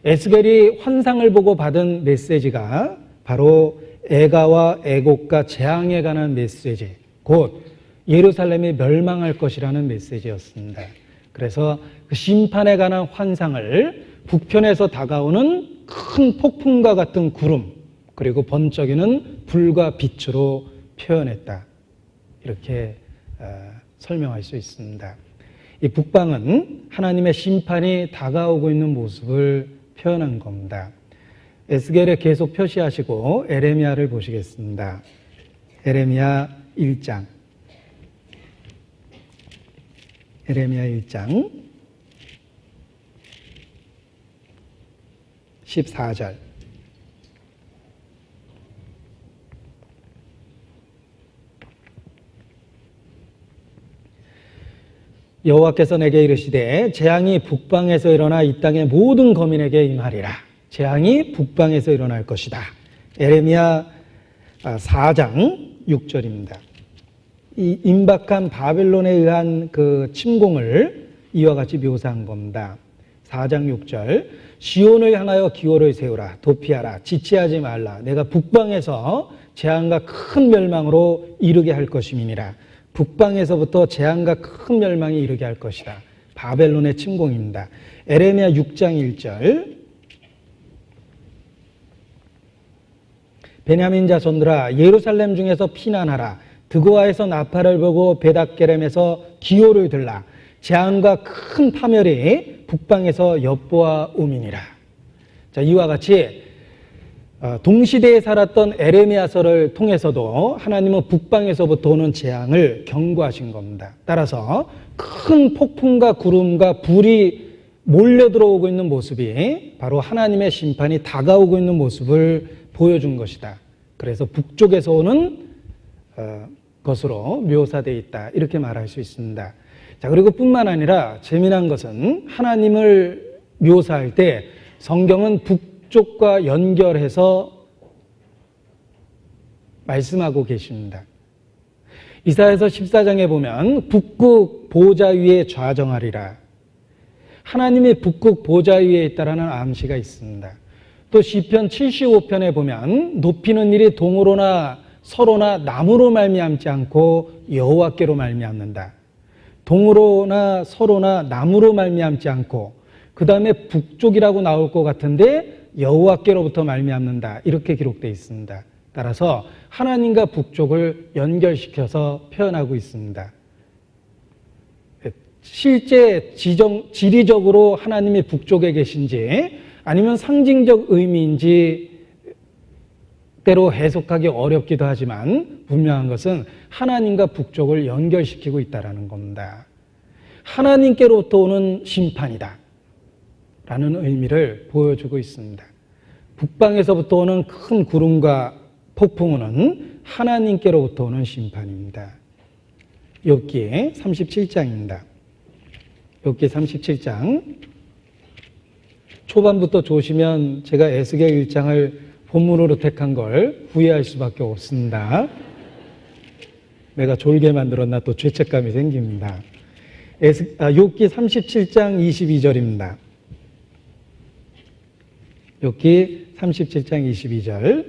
S1: 에스겔이 환상을 보고 받은 메시지가 바로 애가와 애곡과 재앙에 관한 메시지, 곧 예루살렘이 멸망할 것이라는 메시지였습니다. 그래서 그 심판에 관한 환상을 북편에서 다가오는 큰 폭풍과 같은 구름 그리고 번쩍이는 불과 빛으로 표현했다. 이렇게 설명할 수 있습니다. 이 북방은 하나님의 심판이 다가오고 있는 모습을 표현한 겁니다. 에스겔에 계속 표시하시고 에레미야를 보시겠습니다. 에레미야 1장. 에레미야 1장 14절. 여호와께서 내게 이르시되 재앙이 북방에서 일어나 이 땅의 모든 거민에게 임하리라. 재앙이 북방에서 일어날 것이다. 에레미야 4장 6절입니다. 이 임박한 바벨론에 의한 그 침공을 이와 같이 묘사한 겁니다. 4장 6절 시온을 향하여 기호를 세우라. 도피하라. 지체하지 말라. 내가 북방에서 재앙과 큰 멸망으로 이르게 할 것임이니라. 북방에서부터 재앙과 큰 멸망이 이르게 할 것이다. 바벨론의 침공입니다. 에레미야 6장 1절 베냐민 자손들아 예루살렘 중에서 피난하라. 드고아에서 나팔을 보고 베닷게렘에서 기호를 들라. 재앙과 큰 파멸이 북방에서 엿보아 오미니라. 자, 이와 같이 동시대에 살았던 에레미야서를 통해서도 하나님은 북방에서부터 오는 재앙을 경고하신 겁니다. 따라서 큰 폭풍과 구름과 불이 몰려 들어오고 있는 모습이 바로 하나님의 심판이 다가오고 있는 모습을 보여준 것이다. 그래서 북쪽에서 오는 것으로 묘사되어 있다. 이렇게 말할 수 있습니다. 자, 그리고 뿐만 아니라 재미난 것은 하나님을 묘사할 때 성경은 북쪽과 연결해서 말씀하고 계십니다. 이사야서 14장에 보면 북극 보좌 위에 좌정하리라. 하나님이 북극 보좌 위에 있다라는 암시가 있습니다. 또 시편 75편에 보면 높이는 일이 동으로나 서로나 나무로 말미암지 않고 여호와께로 말미암는다. 동으로나 서로나 나무로 말미암지 않고 그 다음에 북쪽이라고 나올 것 같은데 여호와께로부터 말미암는다. 이렇게 기록되어 있습니다. 따라서 하나님과 북쪽을 연결시켜서 표현하고 있습니다. 실제 지리적으로 하나님이 북쪽에 계신지 아니면 상징적 의미인지 때로 해석하기 어렵기도 하지만 분명한 것은 하나님과 북쪽을 연결시키고 있다는 겁니다. 하나님께로부터 오는 심판이다 라는 의미를 보여주고 있습니다. 북방에서부터 오는 큰 구름과 폭풍우는 하나님께로부터 오는 심판입니다. 욥기 37장입니다. 욥기 37장 초반부터 보시면 제가 에스겔 1장을 본문으로 택한 걸 후회할 수밖에 없습니다. 내가 졸게 만들었나 또 죄책감이 생깁니다. 욥기 37장 22절입니다. 욥기 37장 22절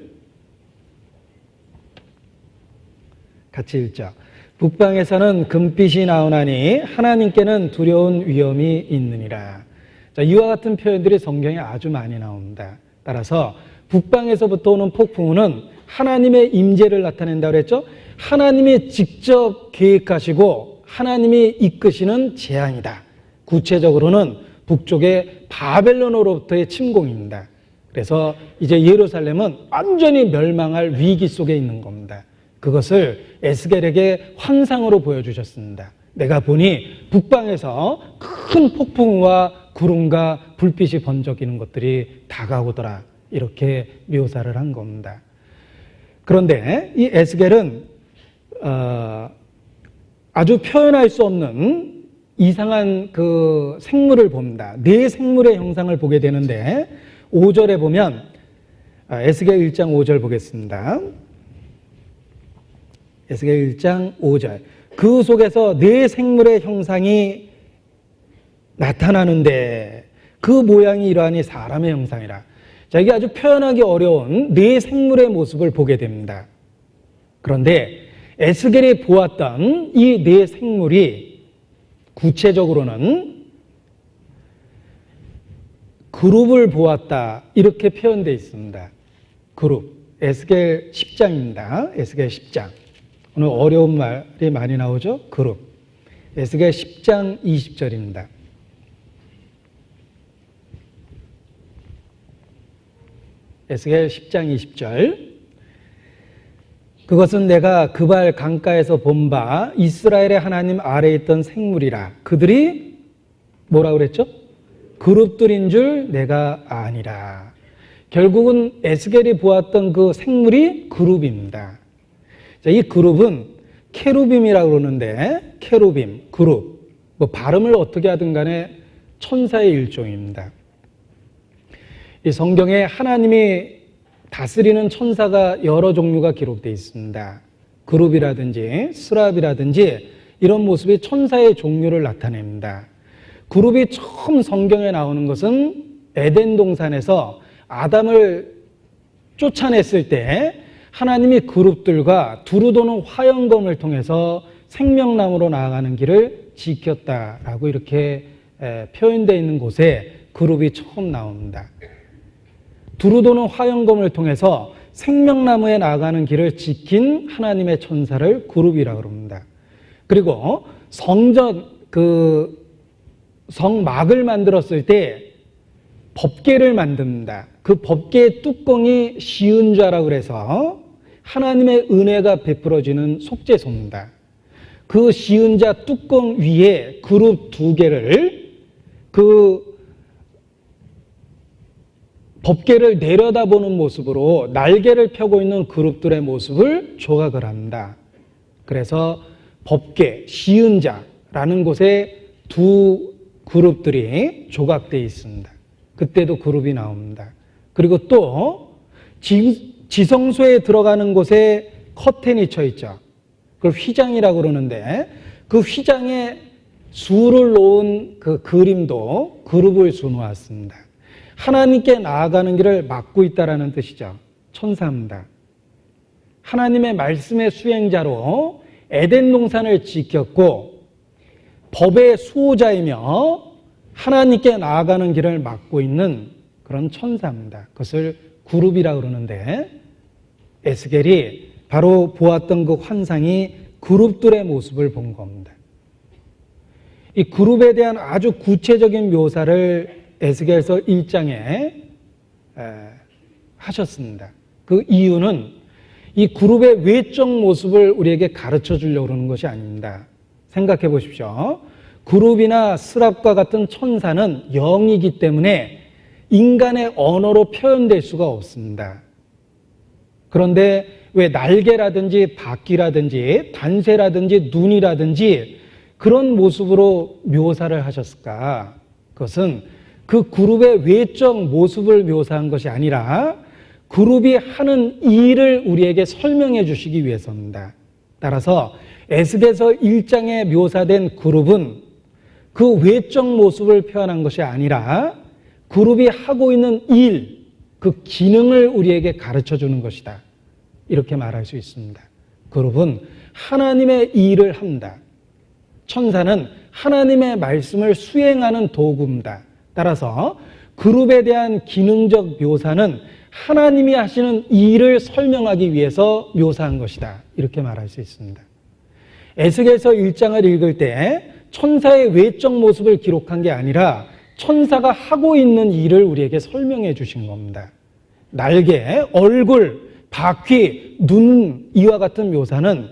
S1: 같이 읽죠. 북방에서는 금빛이 나오나니 하나님께는 두려운 위험이 있느니라. 자, 이와 같은 표현들이 성경에 아주 많이 나옵니다. 따라서 북방에서부터 오는 폭풍우는 하나님의 임재를 나타낸다고 그랬죠. 하나님이 직접 계획하시고 하나님이 이끄시는 재앙이다. 구체적으로는 북쪽의 바벨론으로부터의 침공입니다. 그래서 이제 예루살렘은 완전히 멸망할 위기 속에 있는 겁니다. 그것을 에스겔에게 환상으로 보여주셨습니다. 내가 보니 북방에서 큰 폭풍우와 구름과 불빛이 번쩍이는 것들이 다가오더라. 이렇게 묘사를 한 겁니다. 그런데 이 에스겔은 아주 표현할 수 없는 이상한 그 생물을 봅니다. 네 생물의 형상을 보게 되는데 5절에 보면 에스겔 1장 5절 보겠습니다. 에스겔 1장 5절. 그 속에서 네 생물의 형상이 나타나는데 그 모양이 이러하니 사람의 형상이라. 자, 이게 아주 표현하기 어려운 네 생물의 모습을 보게 됩니다. 그런데 에스겔이 보았던 이 네 생물이 구체적으로는 그룹을 보았다. 이렇게 표현되어 있습니다. 그룹. 에스겔 10장입니다. 에스겔 10장. 오늘 어려운 말이 많이 나오죠? 그룹. 에스겔 10장 20절입니다. 에스겔 10장 20절. 그것은 내가 그발 강가에서 본 바 이스라엘의 하나님 아래에 있던 생물이라. 그들이 뭐라고 그랬죠? 그룹들인 줄 내가 아니라. 결국은 에스겔이 보았던 그 생물이 그룹입니다. 자, 이 그룹은 케루빔이라고 그러는데 케루빔, 그룹, 뭐 발음을 어떻게 하든 간에 천사의 일종입니다. 이 성경에 하나님이 다스리는 천사가 여러 종류가 기록되어 있습니다. 그룹이라든지 스랍이라든지 이런 모습이 천사의 종류를 나타냅니다. 그룹이 처음 성경에 나오는 것은 에덴 동산에서 아담을 쫓아냈을 때 하나님이 그룹들과 두루 도는 화영검을 통해서 생명나무로 나아가는 길을 지켰다라고 이렇게 표현되어 있는 곳에 그룹이 처음 나옵니다. 두루 도는 화영검을 통해서 생명나무에 나아가는 길을 지킨 하나님의 천사를 그룹이라고 합니다. 그리고 성막을 만들었을 때 법궤를 만듭니다. 그 법궤의 뚜껑이 시은좌라고 그래서 하나님의 은혜가 베풀어지는 속죄소입니다. 그 시은좌 뚜껑 위에 그룹 두 개를 그 법계를 내려다보는 모습으로 날개를 펴고 있는 그룹들의 모습을 조각을 한다. 그래서 법계, 시은자라는 곳에 두 그룹들이 조각되어 있습니다. 그때도 그룹이 나옵니다. 그리고 또 지성소에 들어가는 곳에 커튼이 쳐 있죠. 그걸 휘장이라고 그러는데 그 휘장에 수를 놓은 그 그림도 그룹을 수놓았습니다. 하나님께 나아가는 길을 막고 있다라는 뜻이죠. 천사입니다. 하나님의 말씀의 수행자로 에덴 동산을 지켰고 법의 수호자이며 하나님께 나아가는 길을 막고 있는 그런 천사입니다. 그것을 그룹이라고 그러는데 에스겔이 바로 보았던 그 환상이 그룹들의 모습을 본 겁니다. 이 그룹에 대한 아주 구체적인 묘사를 에스겔서 1장에 하셨습니다. 그 이유는 이 그룹의 외적 모습을 우리에게 가르쳐 주려고 그러는 것이 아닙니다. 생각해 보십시오. 그룹이나 스랍과 같은 천사는 영이기 때문에 인간의 언어로 표현될 수가 없습니다. 그런데 왜 날개라든지 바퀴라든지 단새라든지 눈이라든지 그런 모습으로 묘사를 하셨을까? 그것은 그 그룹의 외적 모습을 묘사한 것이 아니라 그룹이 하는 일을 우리에게 설명해 주시기 위해서입니다. 따라서 에스겔서 1장에 묘사된 그룹은 그 외적 모습을 표현한 것이 아니라 그룹이 하고 있는 일, 그 기능을 우리에게 가르쳐 주는 것이다. 이렇게 말할 수 있습니다. 그룹은 하나님의 일을 한다. 천사는 하나님의 말씀을 수행하는 도구입니다. 따라서 그룹에 대한 기능적 묘사는 하나님이 하시는 일을 설명하기 위해서 묘사한 것이다. 이렇게 말할 수 있습니다. 에스겔서 1장을 읽을 때 천사의 외적 모습을 기록한 게 아니라 천사가 하고 있는 일을 우리에게 설명해 주신 겁니다. 날개, 얼굴, 바퀴, 눈 이와 같은 묘사는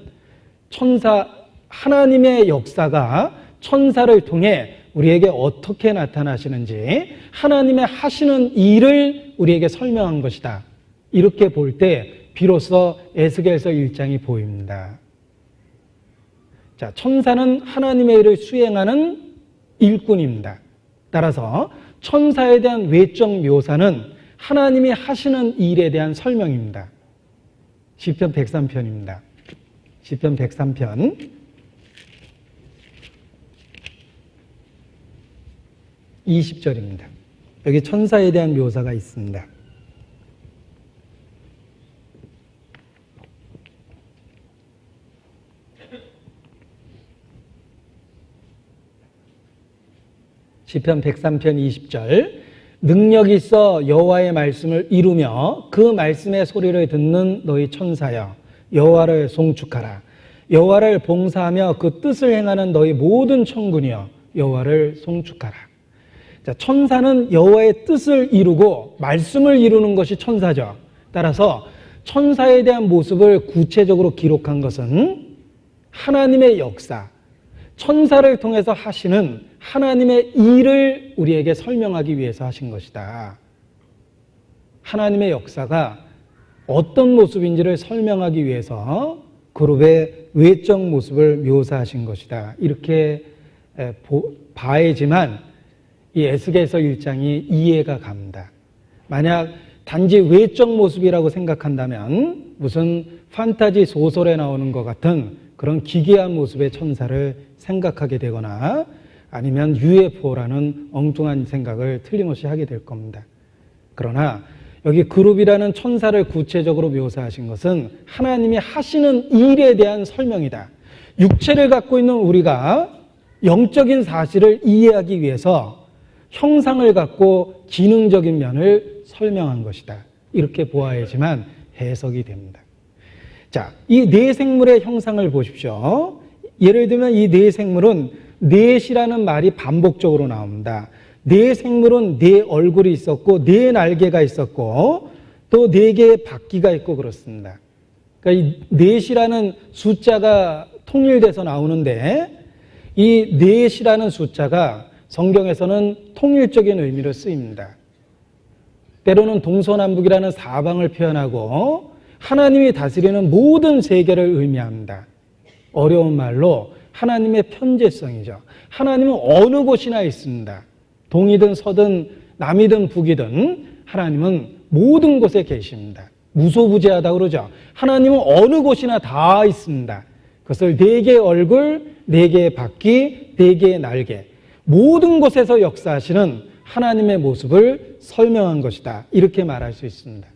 S1: 하나님의 역사가 천사를 통해 우리에게 어떻게 나타나시는지 하나님의 하시는 일을 우리에게 설명한 것이다. 이렇게 볼 때 비로소 에스겔서 1장이 보입니다. 자, 천사는 하나님의 일을 수행하는 일꾼입니다. 따라서 천사에 대한 외적 묘사는 하나님이 하시는 일에 대한 설명입니다. 시편 103편입니다. 시편 103편 20절입니다. 여기 천사에 대한 묘사가 있습니다. 시편 103편 20절 능력이 있어 여호와의 말씀을 이루며 그 말씀의 소리를 듣는 너희 천사여 여호와를 송축하라. 여호와를 봉사하며 그 뜻을 행하는 너희 모든 천군이여 여호와를 송축하라. 자, 천사는 여호와의 뜻을 이루고 말씀을 이루는 것이 천사죠. 따라서 천사에 대한 모습을 구체적으로 기록한 것은 하나님의 역사, 천사를 통해서 하시는 하나님의 일을 우리에게 설명하기 위해서 하신 것이다. 하나님의 역사가 어떤 모습인지를 설명하기 위해서 그룹의 외적 모습을 묘사하신 것이다. 이렇게 봐야지만 이 에스겔서 1장이 이해가 갑니다. 만약 단지 외적 모습이라고 생각한다면 무슨 판타지 소설에 나오는 것 같은 그런 기괴한 모습의 천사를 생각하게 되거나 아니면 UFO라는 엉뚱한 생각을 틀림없이 하게 될 겁니다. 그러나 여기 그룹이라는 천사를 구체적으로 묘사하신 것은 하나님이 하시는 일에 대한 설명이다. 육체를 갖고 있는 우리가 영적인 사실을 이해하기 위해서 형상을 갖고 기능적인 면을 설명한 것이다. 이렇게 보아야지만 해석이 됩니다. 자, 이 네 생물의 형상을 보십시오. 예를 들면 이 네 생물은 넷이라는 말이 반복적으로 나옵니다. 네 생물은 네 얼굴이 있었고 네 날개가 있었고 또 네 개의 바퀴가 있고 그렇습니다. 그러니까 이 넷이라는 숫자가 통일돼서 나오는데 이 넷이라는 숫자가 성경에서는 통일적인 의미로 쓰입니다. 때로는 동서남북이라는 사방을 표현하고 하나님이 다스리는 모든 세계를 의미합니다. 어려운 말로 하나님의 편재성이죠. 하나님은 어느 곳이나 있습니다. 동이든 서든 남이든 북이든 하나님은 모든 곳에 계십니다. 무소부재하다 그러죠. 하나님은 어느 곳이나 다 있습니다. 그것을 네 개의 얼굴, 네 개의 바퀴, 네 개의 날개, 모든 곳에서 역사하시는 하나님의 모습을 설명한 것이다. 이렇게 말할 수 있습니다.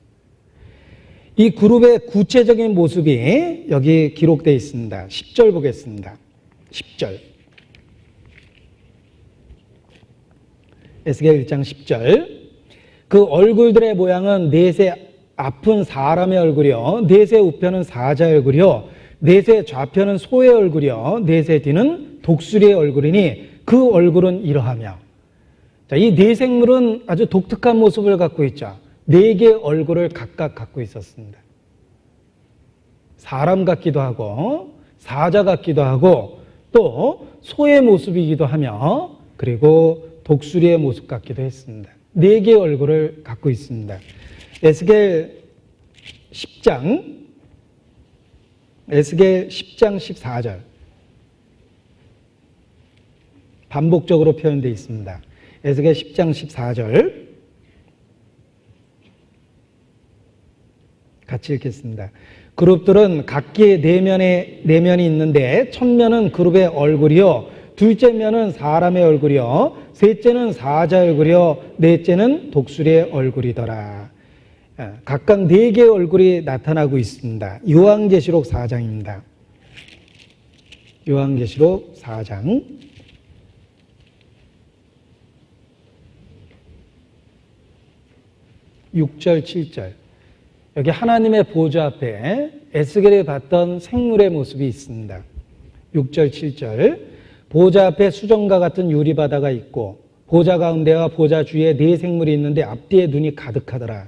S1: 이 그룹의 구체적인 모습이 여기 기록되어 있습니다. 10절 보겠습니다. 10절. 에스겔 1장 10절. 그 얼굴들의 모양은 넷의 앞은 사람의 얼굴이요, 넷의 우편은 사자의 얼굴이요, 넷의 좌편은 소의 얼굴이요, 넷의 뒤는 독수리의 얼굴이니 그 얼굴은 이러하며. 자, 이 네 생물은 아주 독특한 모습을 갖고 있죠. 네 개의 얼굴을 각각 갖고 있었습니다. 사람 같기도 하고 사자 같기도 하고 또 소의 모습이기도 하며 그리고 독수리의 모습 같기도 했습니다. 네 개의 얼굴을 갖고 있습니다. 에스겔 10장 14절 반복적으로 표현되어 있습니다. 에스겔 10장 14절 같이 읽겠습니다. 그룹들은 각기 네 면이 있는데 첫 면은 그룹의 얼굴이요, 둘째 면은 사람의 얼굴이요, 셋째는 사자의 얼굴이요, 넷째는 독수리의 얼굴이더라. 각각 네 개의 얼굴이 나타나고 있습니다. 요한계시록 4장입니다. 요한계시록 4장 6절 7절. 여기 하나님의 보좌 앞에 에스겔이 봤던 생물의 모습이 있습니다. 6절 7절. 보좌 앞에 수정과 같은 유리바다가 있고 보좌 가운데와 보좌 주위에 네 생물이 있는데 앞뒤에 눈이 가득하더라.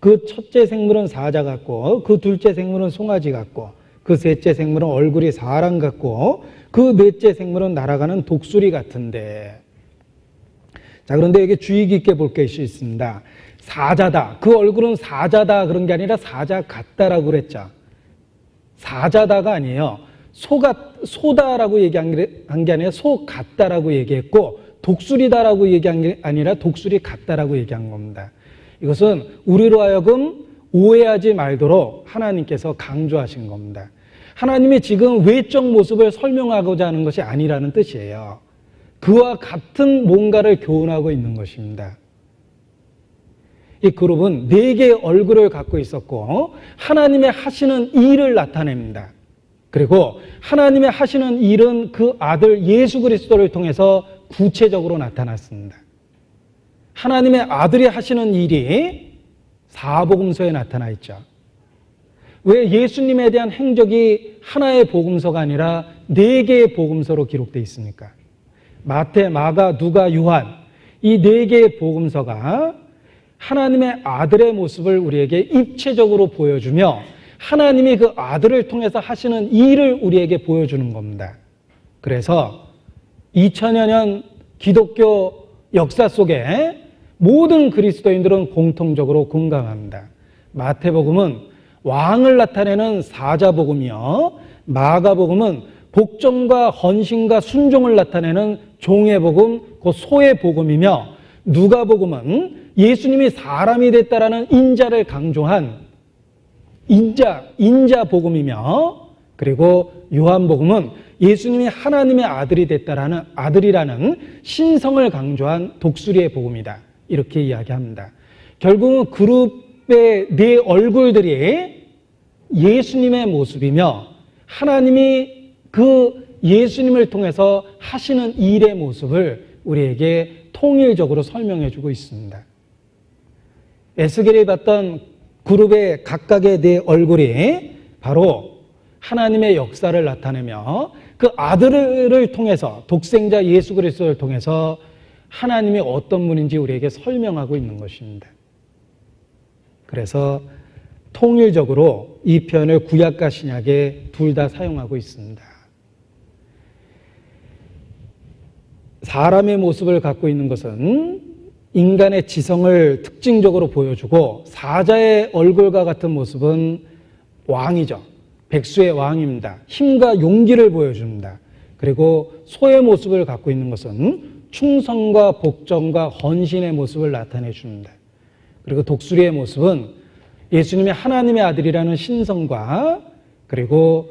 S1: 그 첫째 생물은 사자 같고 그 둘째 생물은 송아지 같고 그 셋째 생물은 얼굴이 사람 같고 그 넷째 생물은 날아가는 독수리 같은데. 자, 그런데 여기 주의 깊게 볼 것이 있습니다. 사자다, 그 얼굴은 사자다 그런 게 아니라 사자 같다라고 그랬죠. 사자다가 아니에요. 소다라고 얘기한 게 아니라 소 같다라고 얘기했고 독수리다라고 얘기한 게 아니라 독수리 같다라고 얘기한 겁니다. 이것은 우리로 하여금 오해하지 말도록 하나님께서 강조하신 겁니다. 하나님이 지금 외적 모습을 설명하고자 하는 것이 아니라는 뜻이에요. 그와 같은 뭔가를 교훈하고 있는 것입니다. 이 그룹은 네 개의 얼굴을 갖고 있었고 하나님의 하시는 일을 나타냅니다. 그리고 하나님의 하시는 일은 그 아들 예수 그리스도를 통해서 구체적으로 나타났습니다. 하나님의 아들이 하시는 일이 사복음서에 나타나 있죠. 왜 예수님에 대한 행적이 하나의 복음서가 아니라 네 개의 복음서로 기록되어 있습니까? 마태, 마가, 누가, 요한, 이 네 개의 복음서가 하나님의 아들의 모습을 우리에게 입체적으로 보여주며 하나님이 그 아들을 통해서 하시는 일을 우리에게 보여주는 겁니다. 그래서 2000여 년 기독교 역사 속에 모든 그리스도인들은 공통적으로 공감합니다. 마태복음은 왕을 나타내는 사자복음이요, 마가복음은 복종과 헌신과 순종을 나타내는 종의 복음, 그 소의 복음이며, 누가복음은 예수님이 사람이 됐다라는 인자를 강조한 인자 복음이며, 그리고 요한복음은 예수님이 하나님의 아들이 됐다라는 아들이라는 신성을 강조한 독수리의 복음이다. 이렇게 이야기합니다. 결국은 그룹의 네 얼굴들이 예수님의 모습이며 하나님이 그 예수님을 통해서 하시는 일의 모습을 우리에게 통일적으로 설명해 주고 있습니다. 에스겔이 봤던 그룹의 각각의 네 얼굴이 바로 하나님의 역사를 나타내며 그 아들을 통해서, 독생자 예수 그리스도를 통해서 하나님이 어떤 분인지 우리에게 설명하고 있는 것입니다. 그래서 통일적으로 이 표현을 구약과 신약에 둘 다 사용하고 있습니다. 사람의 모습을 갖고 있는 것은 인간의 지성을 특징적으로 보여주고 사자의 얼굴과 같은 모습은 왕이죠. 백수의 왕입니다. 힘과 용기를 보여줍니다. 그리고 소의 모습을 갖고 있는 것은 충성과 복종과 헌신의 모습을 나타내 줍니다. 그리고 독수리의 모습은 예수님이 하나님의 아들이라는 신성과 그리고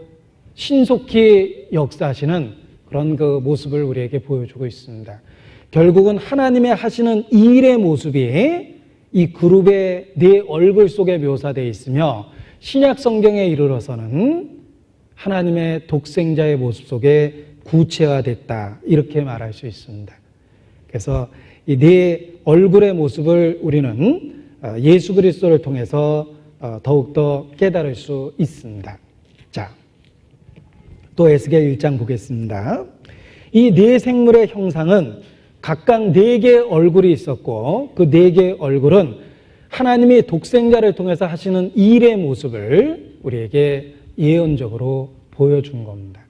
S1: 신속히 역사하시는 그런 그 모습을 우리에게 보여주고 있습니다. 결국은 하나님의 하시는 일의 모습이 이 그룹의 네 얼굴 속에 묘사되어 있으며 신약 성경에 이르러서는 하나님의 독생자의 모습 속에 구체화됐다 이렇게 말할 수 있습니다. 그래서 이 네 얼굴의 모습을 우리는 예수 그리스도를 통해서 더욱더 깨달을 수 있습니다. 자, 또 에스겔 1장 보겠습니다. 이 네 생물의 형상은 각각 네 개의 얼굴이 있었고 그 네 개의 얼굴은 하나님이 독생자를 통해서 하시는 일의 모습을 우리에게 예언적으로 보여준 겁니다.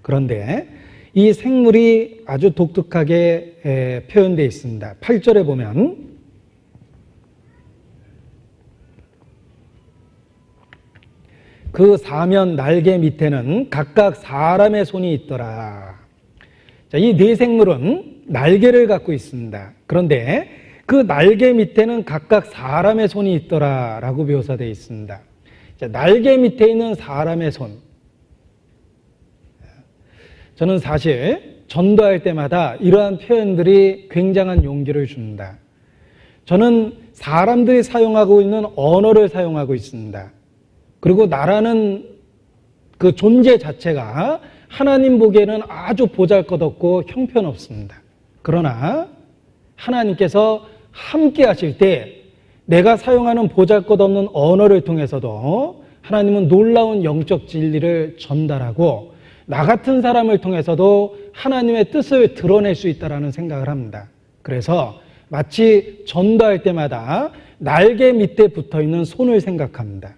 S1: 그런데 이 생물이 아주 독특하게 표현되어 있습니다. 8절에 보면 그 사면 날개 밑에는 각각 사람의 손이 있더라. 자, 이 네 생물은 날개를 갖고 있습니다. 그런데 그 날개 밑에는 각각 사람의 손이 있더라 라고 묘사되어 있습니다. 자, 날개 밑에 있는 사람의 손. 저는 사실 전도할 때마다 이러한 표현들이 굉장한 용기를 줍니다. 저는 사람들이 사용하고 있는 언어를 사용하고 있습니다. 그리고 나라는 그 존재 자체가 하나님 보기에는 아주 보잘것없고 형편없습니다. 그러나 하나님께서 함께 하실 때 내가 사용하는 보잘것없는 언어를 통해서도 하나님은 놀라운 영적 진리를 전달하고 나 같은 사람을 통해서도 하나님의 뜻을 드러낼 수 있다는 생각을 합니다. 그래서 마치 전도할 때마다 날개 밑에 붙어있는 손을 생각합니다.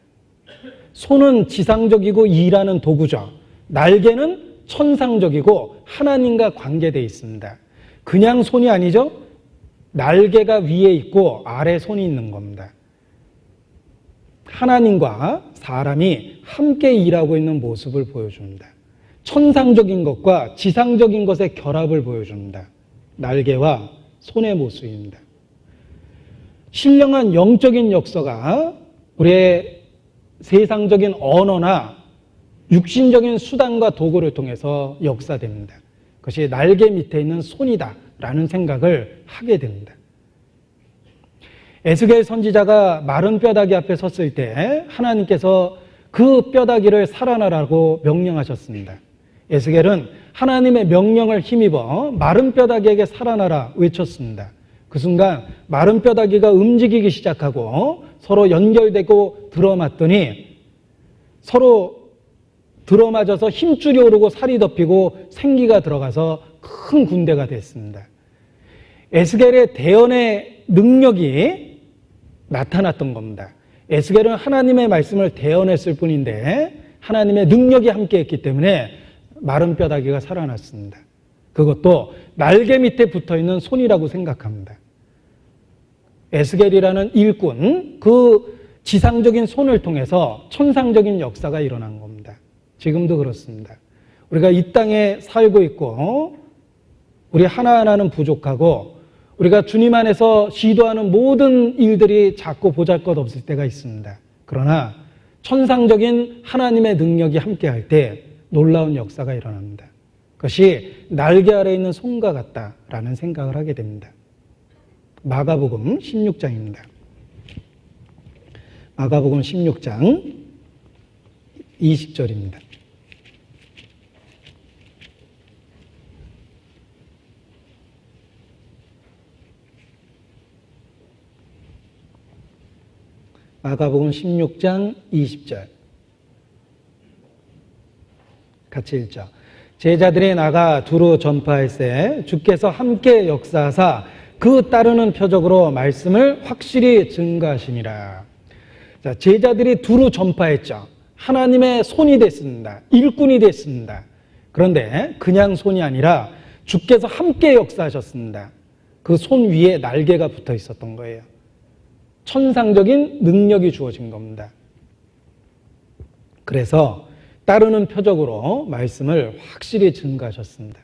S1: 손은 지상적이고 일하는 도구죠. 날개는 천상적이고 하나님과 관계되어 있습니다. 그냥 손이 아니죠. 날개가 위에 있고 아래 손이 있는 겁니다. 하나님과 사람이 함께 일하고 있는 모습을 보여줍니다. 천상적인 것과 지상적인 것의 결합을 보여줍니다. 날개와 손의 모습입니다. 신령한 영적인 역사가 우리의 세상적인 언어나 육신적인 수단과 도구를 통해서 역사됩니다. 그것이 날개 밑에 있는 손이다라는 생각을 하게 됩니다. 에스겔 선지자가 마른 뼈다귀 앞에 섰을 때 하나님께서 그 뼈다귀를 살아나라고 명령하셨습니다. 에스겔은 하나님의 명령을 힘입어 마른 뼈다귀에게 살아나라 외쳤습니다. 그 순간 마른 뼈다귀가 움직이기 시작하고 서로 연결되고 들어맞더니 서로 들어맞아서 힘줄이 오르고 살이 덮이고 생기가 들어가서 큰 군대가 됐습니다. 에스겔의 대언의 능력이 나타났던 겁니다. 에스겔은 하나님의 말씀을 대언했을 뿐인데 하나님의 능력이 함께했기 때문에 마른 뼈다귀가 살아났습니다. 그것도 날개 밑에 붙어있는 손이라고 생각합니다. 에스겔이라는 일꾼, 그 지상적인 손을 통해서 천상적인 역사가 일어난 겁니다. 지금도 그렇습니다. 우리가 이 땅에 살고 있고 우리 하나하나는 부족하고 우리가 주님 안에서 시도하는 모든 일들이 작고 보잘것없을 때가 있습니다. 그러나 천상적인 하나님의 능력이 함께할 때 놀라운 역사가 일어납니다. 그것이 날개 아래 있는 손과 같다라는 생각을 하게 됩니다. 마가복음 16장입니다. 마가복음 16장 20절입니다. 마가복음 16장 20절 같이 읽죠. 제자들이 나가 두루 전파할세 주께서 함께 역사하사 그 따르는 표적으로 말씀을 확실히 증거하시니라. 자, 제자들이 두루 전파했죠. 하나님의 손이 됐습니다. 일꾼이 됐습니다. 그런데 그냥 손이 아니라 주께서 함께 역사하셨습니다. 그 손 위에 날개가 붙어 있었던 거예요. 천상적인 능력이 주어진 겁니다. 그래서 따르는 표적으로 말씀을 확실히 증거하셨습니다.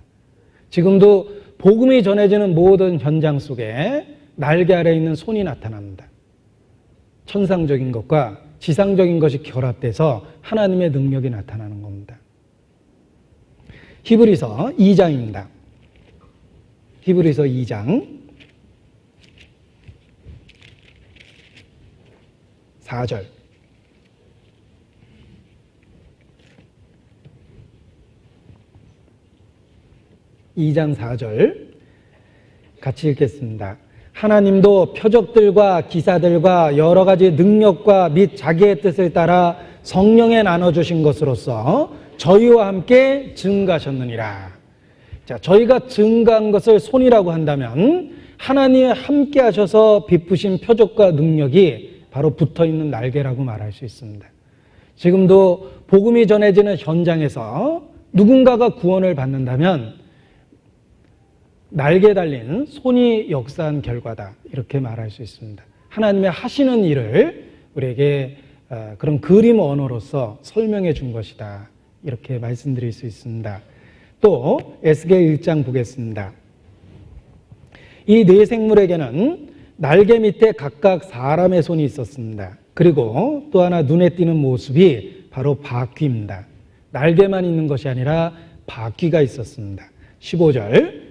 S1: 지금도 복음이 전해지는 모든 현장 속에 날개 아래 있는 손이 나타납니다. 천상적인 것과 지상적인 것이 결합돼서 하나님의 능력이 나타나는 겁니다. 히브리서 2장입니다. 히브리서 2장 4절. (2장 4절) 같이 읽겠습니다. 하나님도 표적들과 기사들과 여러 가지 능력과 및 자기의 뜻을 따라 성령에 나눠주신 것으로서 저희와 함께 증가하셨느니라. 자, 저희가 증가한 것을 손이라고 한다면 하나님이 함께 하셔서 베푸신 표적과 능력이 바로 붙어있는 날개라고 말할 수 있습니다. 지금도 복음이 전해지는 현장에서 누군가가 구원을 받는다면 날개 달린 손이 역사한 결과다, 이렇게 말할 수 있습니다. 하나님의 하시는 일을 우리에게 그런 그림 언어로서 설명해 준 것이다, 이렇게 말씀드릴 수 있습니다. 또 에스겔 1장 보겠습니다. 이 네 생물에게는 날개 밑에 각각 사람의 손이 있었습니다. 그리고 또 하나 눈에 띄는 모습이 바로 바퀴입니다. 날개만 있는 것이 아니라 바퀴가 있었습니다. 15절.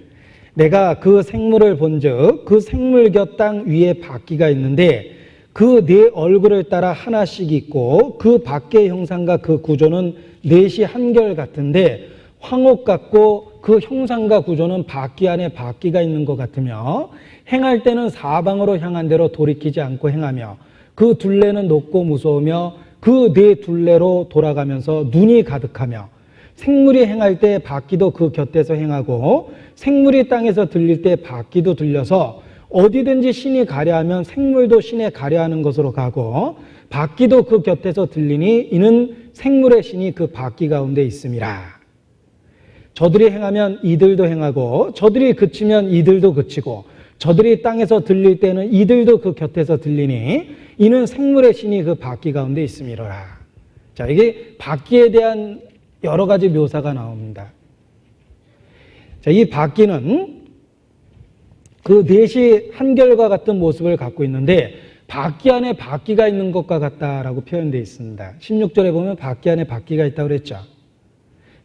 S1: 내가 그 생물을 본즉 그 생물 곁 땅 위에 바퀴가 있는데 그 네 얼굴을 따라 하나씩 있고 그 바퀴의 형상과 그 구조는 넷이 한결 같은데 황옥 같고 그 형상과 구조는 바퀴 안에 바퀴가 있는 것 같으며 행할 때는 사방으로 향한 대로 돌이키지 않고 행하며 그 둘레는 높고 무서우며 그 네 둘레로 돌아가면서 눈이 가득하며 생물이 행할 때 바퀴도 그 곁에서 행하고 생물이 땅에서 들릴 때 바퀴도 들려서 어디든지 신이 가려하면 생물도 신에 가려하는 것으로 가고 바퀴도 그 곁에서 들리니 이는 생물의 신이 그 바퀴 가운데 있음이라. 저들이 행하면 이들도 행하고 저들이 그치면 이들도 그치고 저들이 땅에서 들릴 때는 이들도 그 곁에서 들리니 이는 생물의 신이 그 바퀴 가운데 있음이라. 자, 이게 바퀴에 대한 여러 가지 묘사가 나옵니다. 자, 이 바퀴는 그 넷이 한결과 같은 모습을 갖고 있는데 바퀴 안에 바퀴가 있는 것과 같다라고 표현되어 있습니다. 16절에 보면 바퀴 안에 바퀴가 있다고 그랬죠.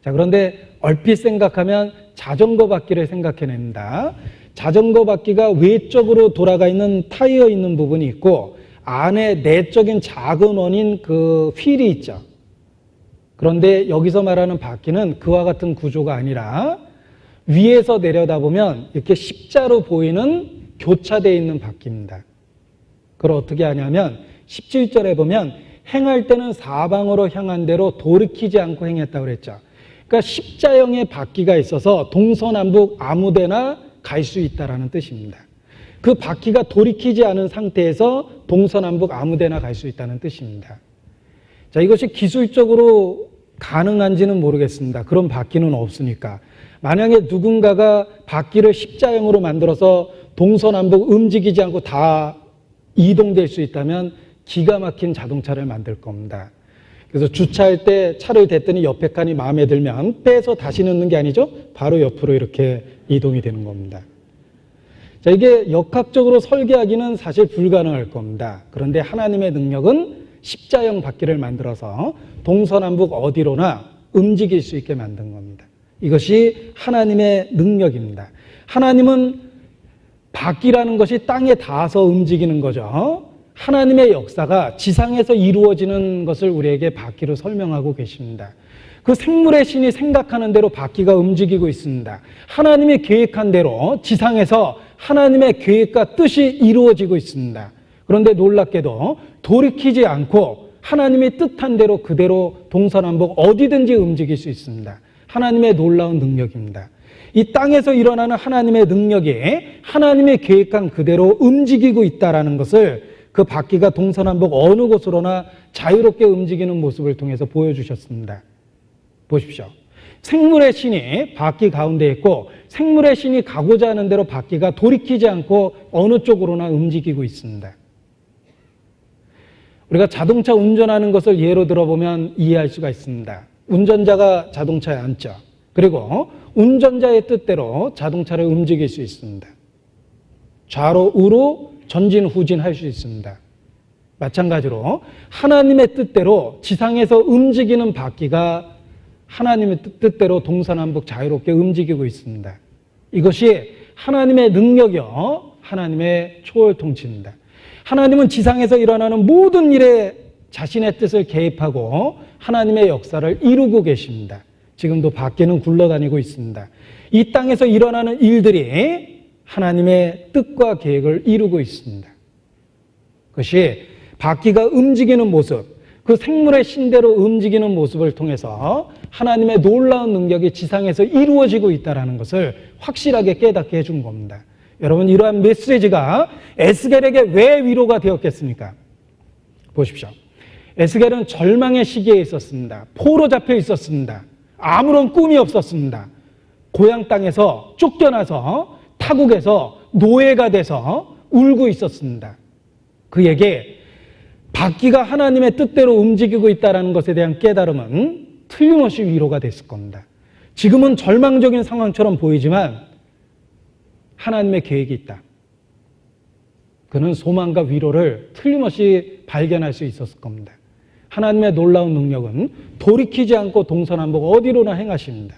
S1: 자, 그런데 얼핏 생각하면 자전거 바퀴를 생각해냅니다. 자전거 바퀴가 외적으로 돌아가 있는 타이어 있는 부분이 있고 안에 내적인 작은 원인 그 휠이 있죠. 그런데 여기서 말하는 바퀴는 그와 같은 구조가 아니라 위에서 내려다보면 이렇게 십자로 보이는 교차되어 있는 바퀴입니다. 그걸 어떻게 하냐면 17절에 보면 행할 때는 사방으로 향한 대로 돌이키지 않고 행했다고 그랬죠. 그러니까 십자형의 바퀴가 있어서 동서남북 아무데나 갈 수 있다라는 뜻입니다. 그 바퀴가 돌이키지 않은 상태에서 동서남북 아무데나 갈 수 있다는 뜻입니다. 자, 이것이 기술적으로 가능한지는 모르겠습니다. 그런 바퀴는 없으니까. 만약에 누군가가 바퀴를 십자형으로 만들어서 동서남북 움직이지 않고 다 이동될 수 있다면 기가 막힌 자동차를 만들 겁니다. 그래서 주차할 때 차를 댔더니 옆에 칸이 마음에 들면 빼서 다시 넣는 게 아니죠. 바로 옆으로 이렇게 이동이 되는 겁니다. 자, 이게 역학적으로 설계하기는 사실 불가능할 겁니다. 그런데 하나님의 능력은 십자형 바퀴를 만들어서 동서남북 어디로나 움직일 수 있게 만든 겁니다. 이것이 하나님의 능력입니다. 하나님은 바퀴라는 것이 땅에 닿아서 움직이는 거죠. 하나님의 역사가 지상에서 이루어지는 것을 우리에게 바퀴로 설명하고 계십니다. 그 생물의 신이 생각하는 대로 바퀴가 움직이고 있습니다. 하나님이 계획한 대로 지상에서 하나님의 계획과 뜻이 이루어지고 있습니다. 그런데 놀랍게도 돌이키지 않고 하나님이 뜻한 대로 그대로 동서남북 어디든지 움직일 수 있습니다. 하나님의 놀라운 능력입니다. 이 땅에서 일어나는 하나님의 능력이 하나님의 계획한 그대로 움직이고 있다는 것을 그 바퀴가 동서남북 어느 곳으로나 자유롭게 움직이는 모습을 통해서 보여주셨습니다. 보십시오. 생물의 신이 바퀴 가운데 있고 생물의 신이 가고자 하는 대로 바퀴가 돌이키지 않고 어느 쪽으로나 움직이고 있습니다. 우리가 자동차 운전하는 것을 예로 들어보면 이해할 수가 있습니다. 운전자가 자동차에 앉죠. 그리고 운전자의 뜻대로 자동차를 움직일 수 있습니다. 좌로 우로 전진 후진 할 수 있습니다. 마찬가지로 하나님의 뜻대로 지상에서 움직이는 바퀴가 하나님의 뜻대로 동서남북 자유롭게 움직이고 있습니다. 이것이 하나님의 능력이요, 하나님의 초월 통치입니다. 하나님은 지상에서 일어나는 모든 일에 자신의 뜻을 개입하고 하나님의 역사를 이루고 계십니다. 지금도 바퀴는 굴러다니고 있습니다. 이 땅에서 일어나는 일들이 하나님의 뜻과 계획을 이루고 있습니다. 그것이 바퀴가 움직이는 모습, 그 생물의 신대로 움직이는 모습을 통해서 하나님의 놀라운 능력이 지상에서 이루어지고 있다는 것을 확실하게 깨닫게 해준 겁니다. 여러분, 이러한 메시지가 에스겔에게 왜 위로가 되었겠습니까? 보십시오. 에스겔은 절망의 시기에 있었습니다. 포로 잡혀 있었습니다. 아무런 꿈이 없었습니다. 고향 땅에서 쫓겨나서 타국에서 노예가 돼서 울고 있었습니다. 그에게 바퀴가 하나님의 뜻대로 움직이고 있다는 것에 대한 깨달음은 틀림없이 위로가 됐을 겁니다. 지금은 절망적인 상황처럼 보이지만 하나님의 계획이 있다. 그는 소망과 위로를 틀림없이 발견할 수 있었을 겁니다. 하나님의 놀라운 능력은 돌이키지 않고 동서남북 어디로나 행하십니다.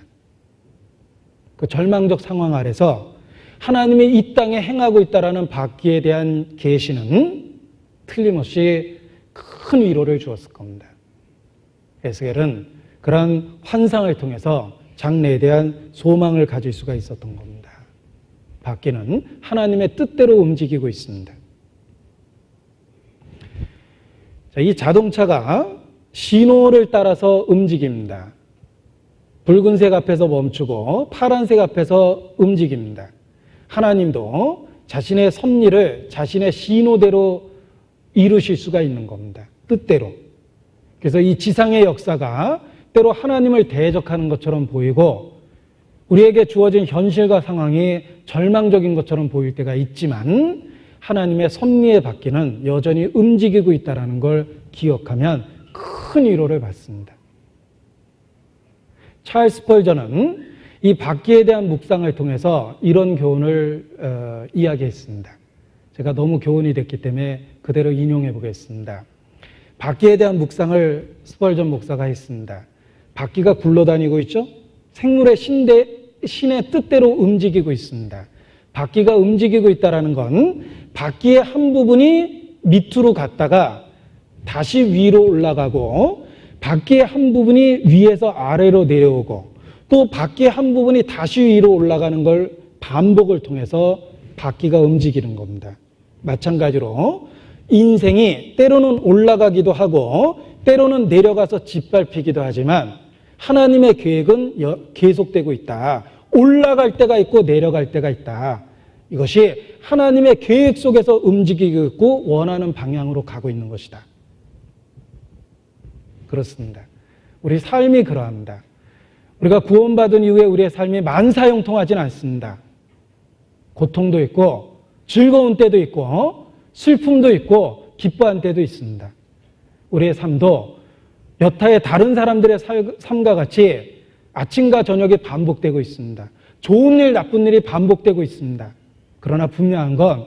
S1: 그 절망적 상황 아래서 하나님이 이 땅에 행하고 있다는 바퀴에 대한 계시는 틀림없이 큰 위로를 주었을 겁니다. 에스겔은 그러한 환상을 통해서 장래에 대한 소망을 가질 수가 있었던 겁니다. 바퀴는 하나님의 뜻대로 움직이고 있습니다. 자, 이 자동차가 신호를 따라서 움직입니다. 붉은색 앞에서 멈추고 파란색 앞에서 움직입니다. 하나님도 자신의 섭리를 자신의 신호대로 이루실 수가 있는 겁니다. 뜻대로. 그래서 이 지상의 역사가 때로 하나님을 대적하는 것처럼 보이고 우리에게 주어진 현실과 상황이 절망적인 것처럼 보일 때가 있지만 하나님의 섭리의 바퀴는 여전히 움직이고 있다는 걸 기억하면 큰 위로를 받습니다. 찰스 스펄전은 이 바퀴에 대한 묵상을 통해서 이런 교훈을 이야기했습니다. 제가 너무 교훈이 됐기 때문에 그대로 인용해 보겠습니다. 바퀴에 대한 묵상을 스펄전 목사가 했습니다. 바퀴가 굴러다니고 있죠? 생물의 신의 뜻대로 움직이고 있습니다. 바퀴가 움직이고 있다는 건 바퀴의 한 부분이 밑으로 갔다가 다시 위로 올라가고 바퀴의 한 부분이 위에서 아래로 내려오고 또 바퀴의 한 부분이 다시 위로 올라가는 걸 반복을 통해서 바퀴가 움직이는 겁니다. 마찬가지로 인생이 때로는 올라가기도 하고 때로는 내려가서 짓밟히기도 하지만 하나님의 계획은 계속되고 있다. 올라갈 때가 있고 내려갈 때가 있다. 이것이 하나님의 계획 속에서 움직이고 있고 원하는 방향으로 가고 있는 것이다. 그렇습니다. 우리 삶이 그러합니다. 우리가 구원받은 이후에 우리의 삶이 만사형통하지는 않습니다. 고통도 있고 즐거운 때도 있고 슬픔도 있고 기뻐한 때도 있습니다. 우리의 삶도 여타의 다른 사람들의 삶과 같이 아침과 저녁이 반복되고 있습니다. 좋은 일, 나쁜 일이 반복되고 있습니다. 그러나 분명한 건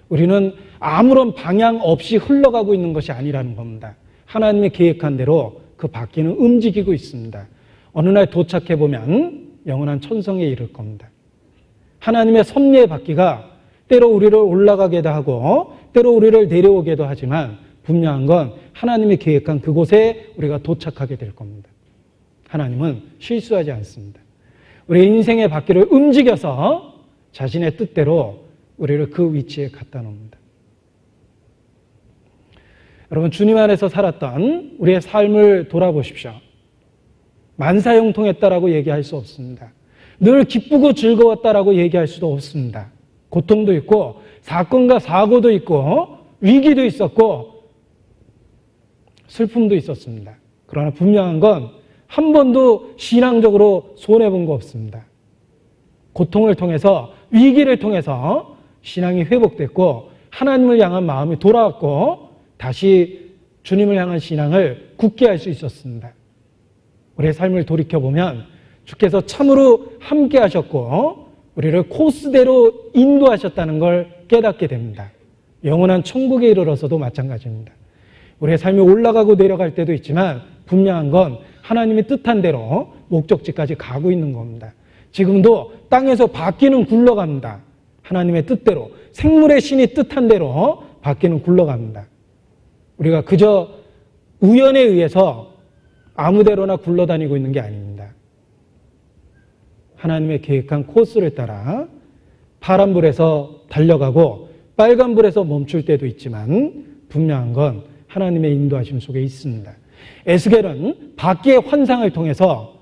S1: 우리는 아무런 방향 없이 흘러가고 있는 것이 아니라는 겁니다. 하나님이 계획한 대로 그 바퀴는 움직이고 있습니다. 어느 날 도착해보면 영원한 천성에 이를 겁니다. 하나님의 섭리의 바퀴가 때로 우리를 올라가게도 하고 때로 우리를 내려오게도 하지만 분명한 건 하나님이 계획한 그곳에 우리가 도착하게 될 겁니다. 하나님은 실수하지 않습니다. 우리 인생의 바퀴를 움직여서 자신의 뜻대로 우리를 그 위치에 갖다 놓습니다. 여러분, 주님 안에서 살았던 우리의 삶을 돌아보십시오. 만사형통했다라고 얘기할 수 없습니다. 늘 기쁘고 즐거웠다라고 얘기할 수도 없습니다. 고통도 있고 사건과 사고도 있고 위기도 있었고 슬픔도 있었습니다. 그러나 분명한 건 한 번도 신앙적으로 손해본 거 없습니다. 고통을 통해서, 위기를 통해서 신앙이 회복됐고 하나님을 향한 마음이 돌아왔고 다시 주님을 향한 신앙을 굳게 할 수 있었습니다. 우리의 삶을 돌이켜보면 주께서 참으로 함께 하셨고 우리를 코스대로 인도하셨다는 걸 깨닫게 됩니다. 영원한 천국에 이르러서도 마찬가지입니다. 우리의 삶이 올라가고 내려갈 때도 있지만 분명한 건 하나님이 뜻한 대로 목적지까지 가고 있는 겁니다. 지금도 땅에서 바퀴는 굴러갑니다. 하나님의 뜻대로, 생물의 신이 뜻한 대로 바퀴는 굴러갑니다. 우리가 그저 우연에 의해서 아무데로나 굴러다니고 있는 게 아닙니다. 하나님의 계획한 코스를 따라 파란불에서 달려가고 빨간불에서 멈출 때도 있지만 분명한 건 하나님의 인도하심 속에 있습니다. 에스겔은 바퀴의 환상을 통해서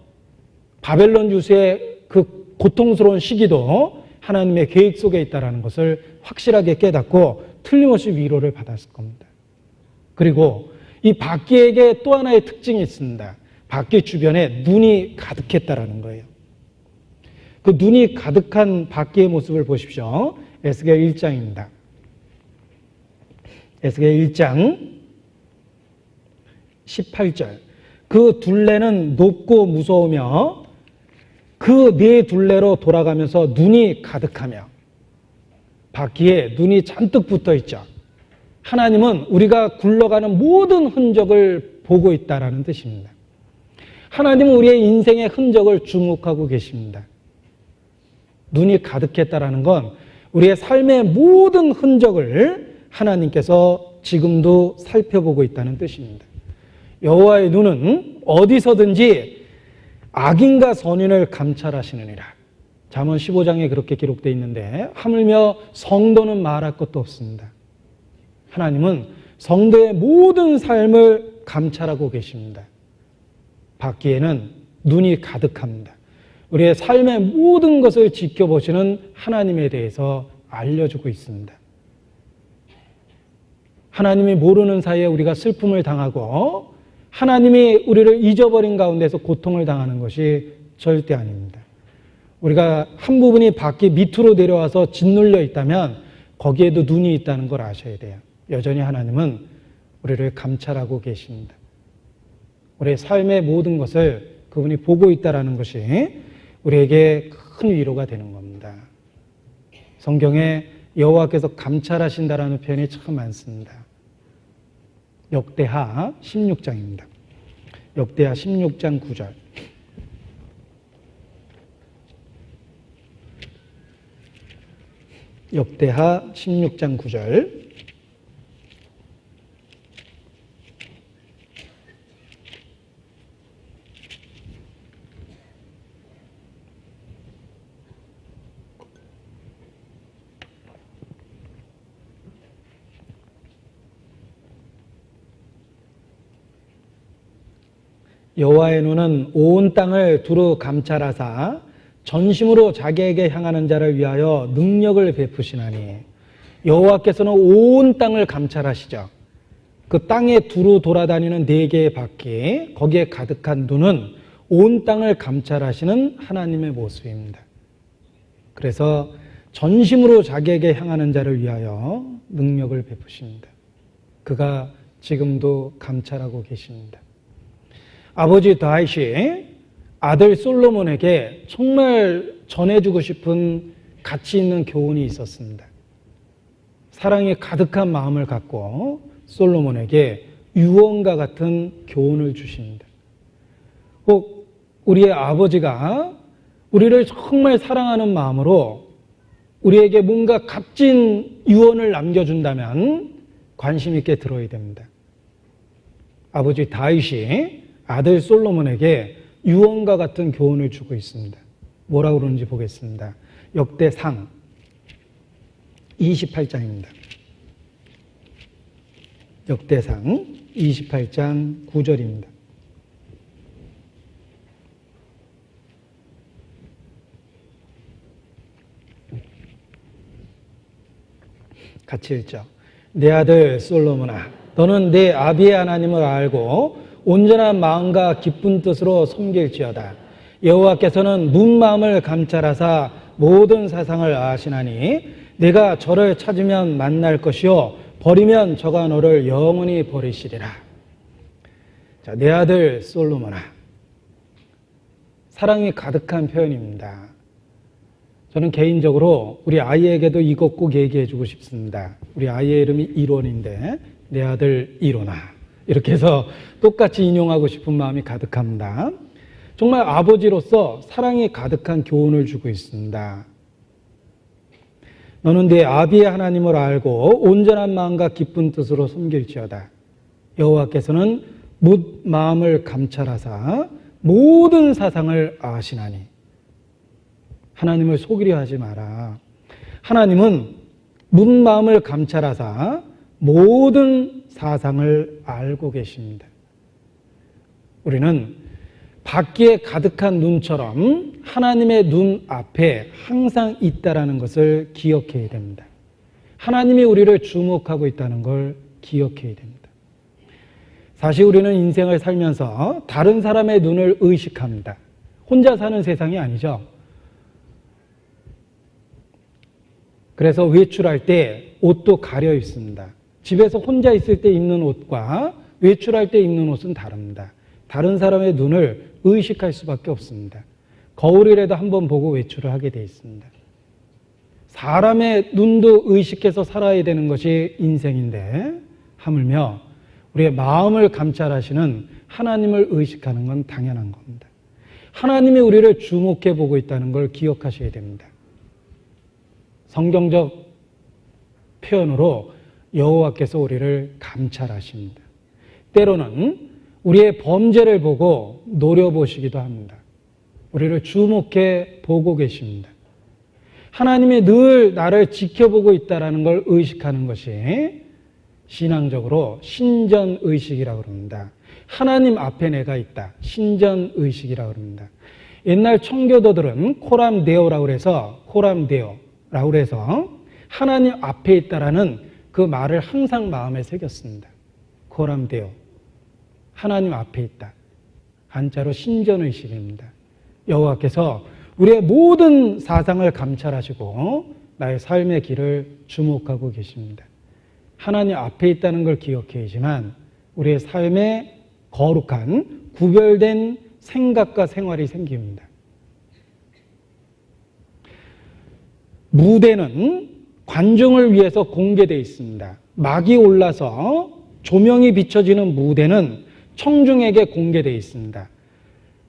S1: 바벨론 유수의 그 고통스러운 시기도 하나님의 계획 속에 있다는 것을 확실하게 깨닫고 틀림없이 위로를 받았을 겁니다. 그리고 이 바퀴에게 또 하나의 특징이 있습니다. 바퀴 주변에 눈이 가득했다라는 거예요. 그 눈이 가득한 바퀴의 모습을 보십시오. 에스겔 1장입니다. 에스겔 1장 18절. 그 둘레는 높고 무서우며 그 네 둘레로 돌아가면서 눈이 가득하며, 바퀴에 눈이 잔뜩 붙어 있죠. 하나님은 우리가 굴러가는 모든 흔적을 보고 있다라는 뜻입니다. 하나님은 우리의 인생의 흔적을 주목하고 계십니다. 눈이 가득했다라는 건 우리의 삶의 모든 흔적을 하나님께서 지금도 살펴보고 있다는 뜻입니다. 여호와의 눈은 어디서든지 악인과 선인을 감찰하시느니라. 잠언 15장에 그렇게 기록되어 있는데 하물며 성도는 말할 것도 없습니다. 하나님은 성도의 모든 삶을 감찰하고 계십니다. 바퀴에는 눈이 가득합니다. 우리의 삶의 모든 것을 지켜보시는 하나님에 대해서 알려주고 있습니다. 하나님이 모르는 사이에 우리가 슬픔을 당하고 하나님이 우리를 잊어버린 가운데서 고통을 당하는 것이 절대 아닙니다. 우리가 한 부분이 바퀴 밑으로 내려와서 짓눌려 있다면 거기에도 눈이 있다는 걸 아셔야 돼요. 여전히 하나님은 우리를 감찰하고 계십니다. 우리의 삶의 모든 것을 그분이 보고 있다는 것이 우리에게 큰 위로가 되는 겁니다. 성경에 여호와께서 감찰하신다라는 표현이 참 많습니다. 역대하 16장입니다. 역대하 16장 9절. 역대하 16장 9절. 여호와의 눈은 온 땅을 두루 감찰하사 전심으로 자기에게 향하는 자를 위하여 능력을 베푸시나니. 여호와께서는 온 땅을 감찰하시죠. 그 땅에 두루 돌아다니는 네 개의 바퀴, 거기에 가득한 눈은 온 땅을 감찰하시는 하나님의 모습입니다. 그래서 전심으로 자기에게 향하는 자를 위하여 능력을 베푸십니다. 그가 지금도 감찰하고 계십니다. 아버지 다윗이 아들 솔로몬에게 정말 전해주고 싶은 가치 있는 교훈이 있었습니다. 사랑이 가득한 마음을 갖고 솔로몬에게 유언과 같은 교훈을 주십니다. 꼭 우리의 아버지가 우리를 정말 사랑하는 마음으로 우리에게 뭔가 값진 유언을 남겨준다면 관심 있게 들어야 됩니다. 아버지 다윗이 아들 솔로몬에게 유언과 같은 교훈을 주고 있습니다. 뭐라고 그러는지 보겠습니다. 역대상 28장입니다. 역대상 28장 9절입니다. 같이 읽죠. 내 아들 솔로몬아, 너는 내 아비의 하나님을 알고 온전한 마음과 기쁜 뜻으로 섬길지어다. 여호와께서는 문 마음을 감찰하사 모든 사상을 아시나니 내가 저를 찾으면 만날 것이요 버리면 저가 너를 영원히 버리시리라. 자, 내 아들 솔로몬아, 사랑이 가득한 표현입니다. 저는 개인적으로 우리 아이에게도 이것 꼭 얘기해 주고 싶습니다. 우리 아이의 이름이 일원인데 내 아들 일원아, 이렇게 해서 똑같이 인용하고 싶은 마음이 가득합니다. 정말 아버지로서 사랑이 가득한 교훈을 주고 있습니다. 너는 네 아비의 하나님을 알고 온전한 마음과 기쁜 뜻으로 섬길지어다. 여호와께서는 묻 마음을 감찰하사 모든 사상을 아시나니. 하나님을 속이려 하지 마라. 하나님은 묻 마음을 감찰하사 모든 사상을 알고 계십니다. 우리는 밖에 가득한 눈처럼 하나님의 눈 앞에 항상 있다라는 것을 기억해야 됩니다. 하나님이 우리를 주목하고 있다는 걸 기억해야 됩니다. 사실 우리는 인생을 살면서 다른 사람의 눈을 의식합니다. 혼자 사는 세상이 아니죠. 그래서 외출할 때 옷도 가려 있습니다. 집에서 혼자 있을 때 입는 옷과 외출할 때 입는 옷은 다릅니다. 다른 사람의 눈을 의식할 수밖에 없습니다. 거울이라도 한번 보고 외출을 하게 돼 있습니다. 사람의 눈도 의식해서 살아야 되는 것이 인생인데 하물며 우리의 마음을 감찰하시는 하나님을 의식하는 건 당연한 겁니다. 하나님이 우리를 주목해 보고 있다는 걸 기억하셔야 됩니다. 성경적 표현으로 여호와께서 우리를 감찰하십니다. 때로는 우리의 범죄를 보고 노려보시기도 합니다. 우리를 주목해 보고 계십니다. 하나님이 늘 나를 지켜보고 있다는 걸 의식하는 것이 신앙적으로 신전의식이라고 합니다. 하나님 앞에 내가 있다. 신전의식이라고 합니다. 옛날 청교도들은 코람데오라고 해서 코람데오라고 해서 하나님 앞에 있다라는 그 말을 항상 마음에 새겼습니다. 코람데오. 하나님 앞에 있다. 한자로 신전의식입니다. 여호와께서 우리의 모든 사상을 감찰하시고 나의 삶의 길을 주목하고 계십니다. 하나님 앞에 있다는 걸 기억해야지만 우리의 삶에 거룩한 구별된 생각과 생활이 생깁니다. 무대는 관중을 위해서 공개되어 있습니다. 막이 올라서 조명이 비춰지는 무대는 청중에게 공개되어 있습니다.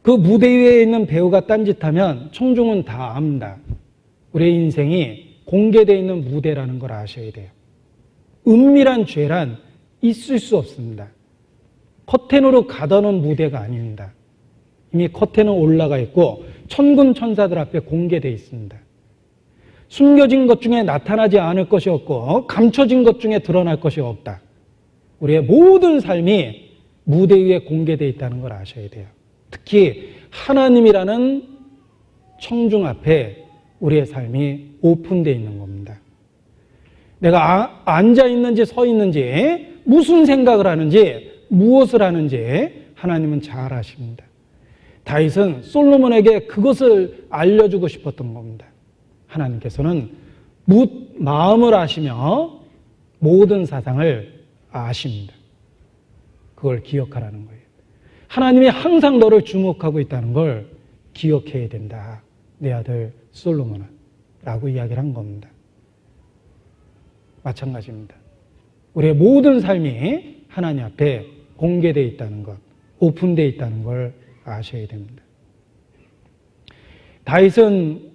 S1: 그 무대 위에 있는 배우가 딴짓하면 청중은 다 압니다. 우리의 인생이 공개되어 있는 무대라는 걸 아셔야 돼요. 은밀한 죄란 있을 수 없습니다. 커튼으로 가둬놓은 무대가 아닙니다. 이미 커튼은 올라가 있고 천군 천사들 앞에 공개되어 있습니다. 숨겨진 것 중에 나타나지 않을 것이 없고 감춰진 것 중에 드러날 것이 없다. 우리의 모든 삶이 무대 위에 공개되어 있다는 걸 아셔야 돼요. 특히 하나님이라는 청중 앞에 우리의 삶이 오픈되어 있는 겁니다. 내가 앉아 있는지 서 있는지 무슨 생각을 하는지 무엇을 하는지 하나님은 잘 아십니다. 다윗은 솔로몬에게 그것을 알려주고 싶었던 겁니다. 하나님께서는 묻 마음을 아시며 모든 사상을 아십니다. 그걸 기억하라는 거예요. 하나님이 항상 너를 주목하고 있다는 걸 기억해야 된다. 내 아들 솔로몬아 라고 이야기를 한 겁니다. 마찬가지입니다. 우리의 모든 삶이 하나님 앞에 공개되어 있다는 것, 오픈되어 있다는 걸 아셔야 됩니다. 다윗은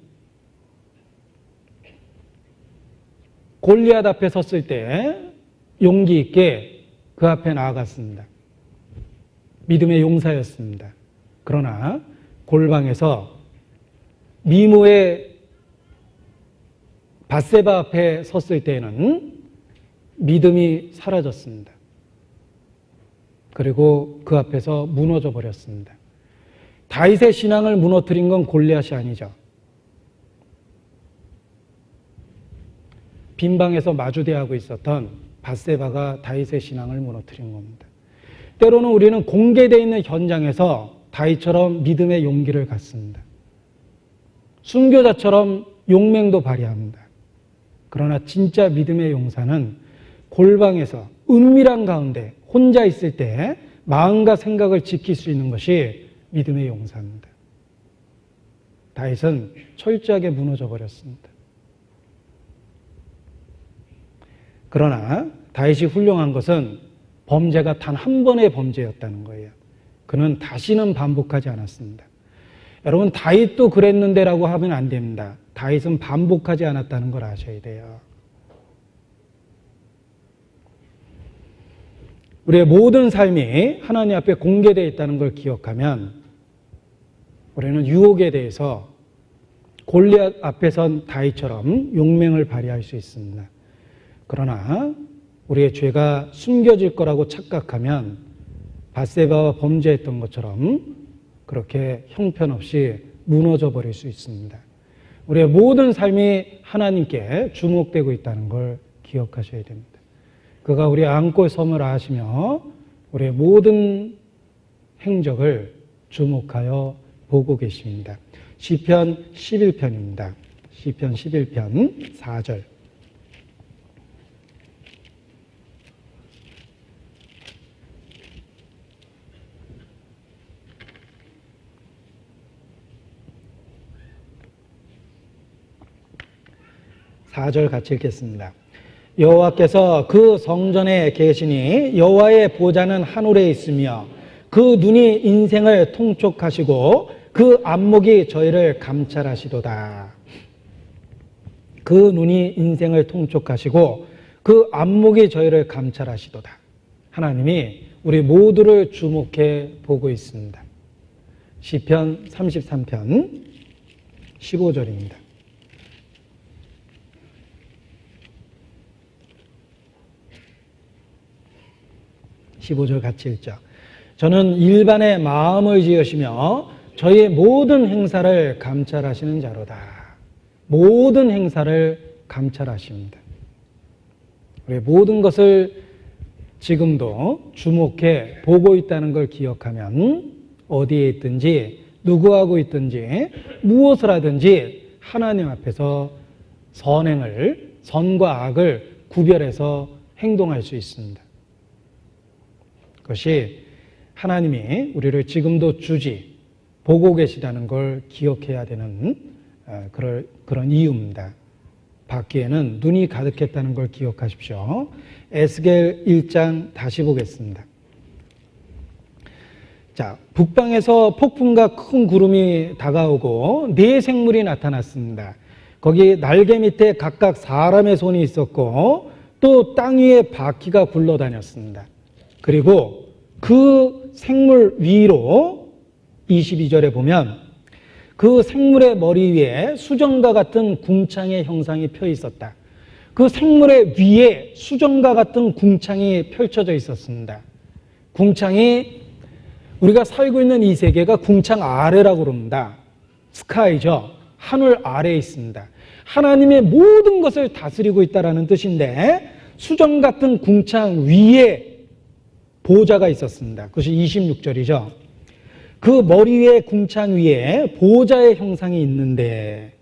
S1: 골리앗 앞에 섰을 때 용기 있게 그 앞에 나아갔습니다. 믿음의 용사였습니다. 그러나 골방에서 미모의 밧세바 앞에 섰을 때는 믿음이 사라졌습니다. 그리고 그 앞에서 무너져 버렸습니다. 다윗의 신앙을 무너뜨린 건 골리앗이 아니죠. 빈방에서 마주대하고 있었던 밧세바가 다윗의 신앙을 무너뜨린 겁니다. 때로는 우리는 공개되어 있는 현장에서 다윗처럼 믿음의 용기를 갖습니다. 순교자처럼 용맹도 발휘합니다. 그러나 진짜 믿음의 용사는 골방에서 은밀한 가운데 혼자 있을 때 마음과 생각을 지킬 수 있는 것이 믿음의 용사입니다. 다윗은 철저하게 무너져 버렸습니다. 그러나 다윗이 훌륭한 것은 범죄가 단 한 번의 범죄였다는 거예요. 그는 다시는 반복하지 않았습니다. 여러분, 다윗도 그랬는데라고 하면 안 됩니다. 다윗은 반복하지 않았다는 걸 아셔야 돼요. 우리의 모든 삶이 하나님 앞에 공개되어 있다는 걸 기억하면 우리는 유혹에 대해서 골리앗 앞에 선 다윗처럼 용맹을 발휘할 수 있습니다. 그러나 우리의 죄가 숨겨질 거라고 착각하면 밧세바와 범죄했던 것처럼 그렇게 형편없이 무너져 버릴 수 있습니다. 우리의 모든 삶이 하나님께 주목되고 있다는 걸 기억하셔야 됩니다. 그가 우리 안고 섬을 아시며 우리의 모든 행적을 주목하여 보고 계십니다. 시편 11편입니다. 시편 11편 4절. 같이 읽겠습니다. 여호와께서 그 성전에 계시니 여호와의 보좌는 하늘에 있으며 그 눈이 인생을 통촉하시고 그 안목이 저희를 감찰하시도다. 그 눈이 인생을 통촉하시고 그 안목이 저희를 감찰하시도다. 하나님이 우리 모두를 주목해 보고 있습니다. 시편 33편 15절입니다. 15절 같이 읽죠. 저는 일반의 마음을 지으시며 저희의 모든 행사를 감찰하시는 자로다. 모든 행사를 감찰하십니다. 우리 모든 것을 지금도 주목해 보고 있다는 걸 기억하면 어디에 있든지 누구하고 있든지 무엇을 하든지 하나님 앞에서 선과 악을 구별해서 행동할 수 있습니다. 그것이 하나님이 우리를 지금도 보고 계시다는 걸 기억해야 되는 그런 이유입니다. 밖에는 눈이 가득했다는 걸 기억하십시오. 에스겔 1장 다시 보겠습니다. 자, 북방에서 폭풍과 큰 구름이 다가오고 네 생물이 나타났습니다. 거기 날개 밑에 각각 사람의 손이 있었고 또 땅 위에 바퀴가 굴러다녔습니다. 그리고 그 생물 위로 22절에 보면 그 생물의 머리 위에 수정과 같은 궁창의 형상이 펴 있었다. 그 생물의 위에 수정과 같은 궁창이 펼쳐져 있었습니다. 궁창이 우리가 살고 있는 이 세계가 궁창 아래라고 그럽니다. 스카이죠. 하늘 아래에 있습니다. 하나님의 모든 것을 다스리고 있다는 뜻인데 수정 같은 궁창 위에 보좌가 있었습니다. 그것이 26절이죠. 그 머리 위에 궁창 위에 보좌의 형상이 있는데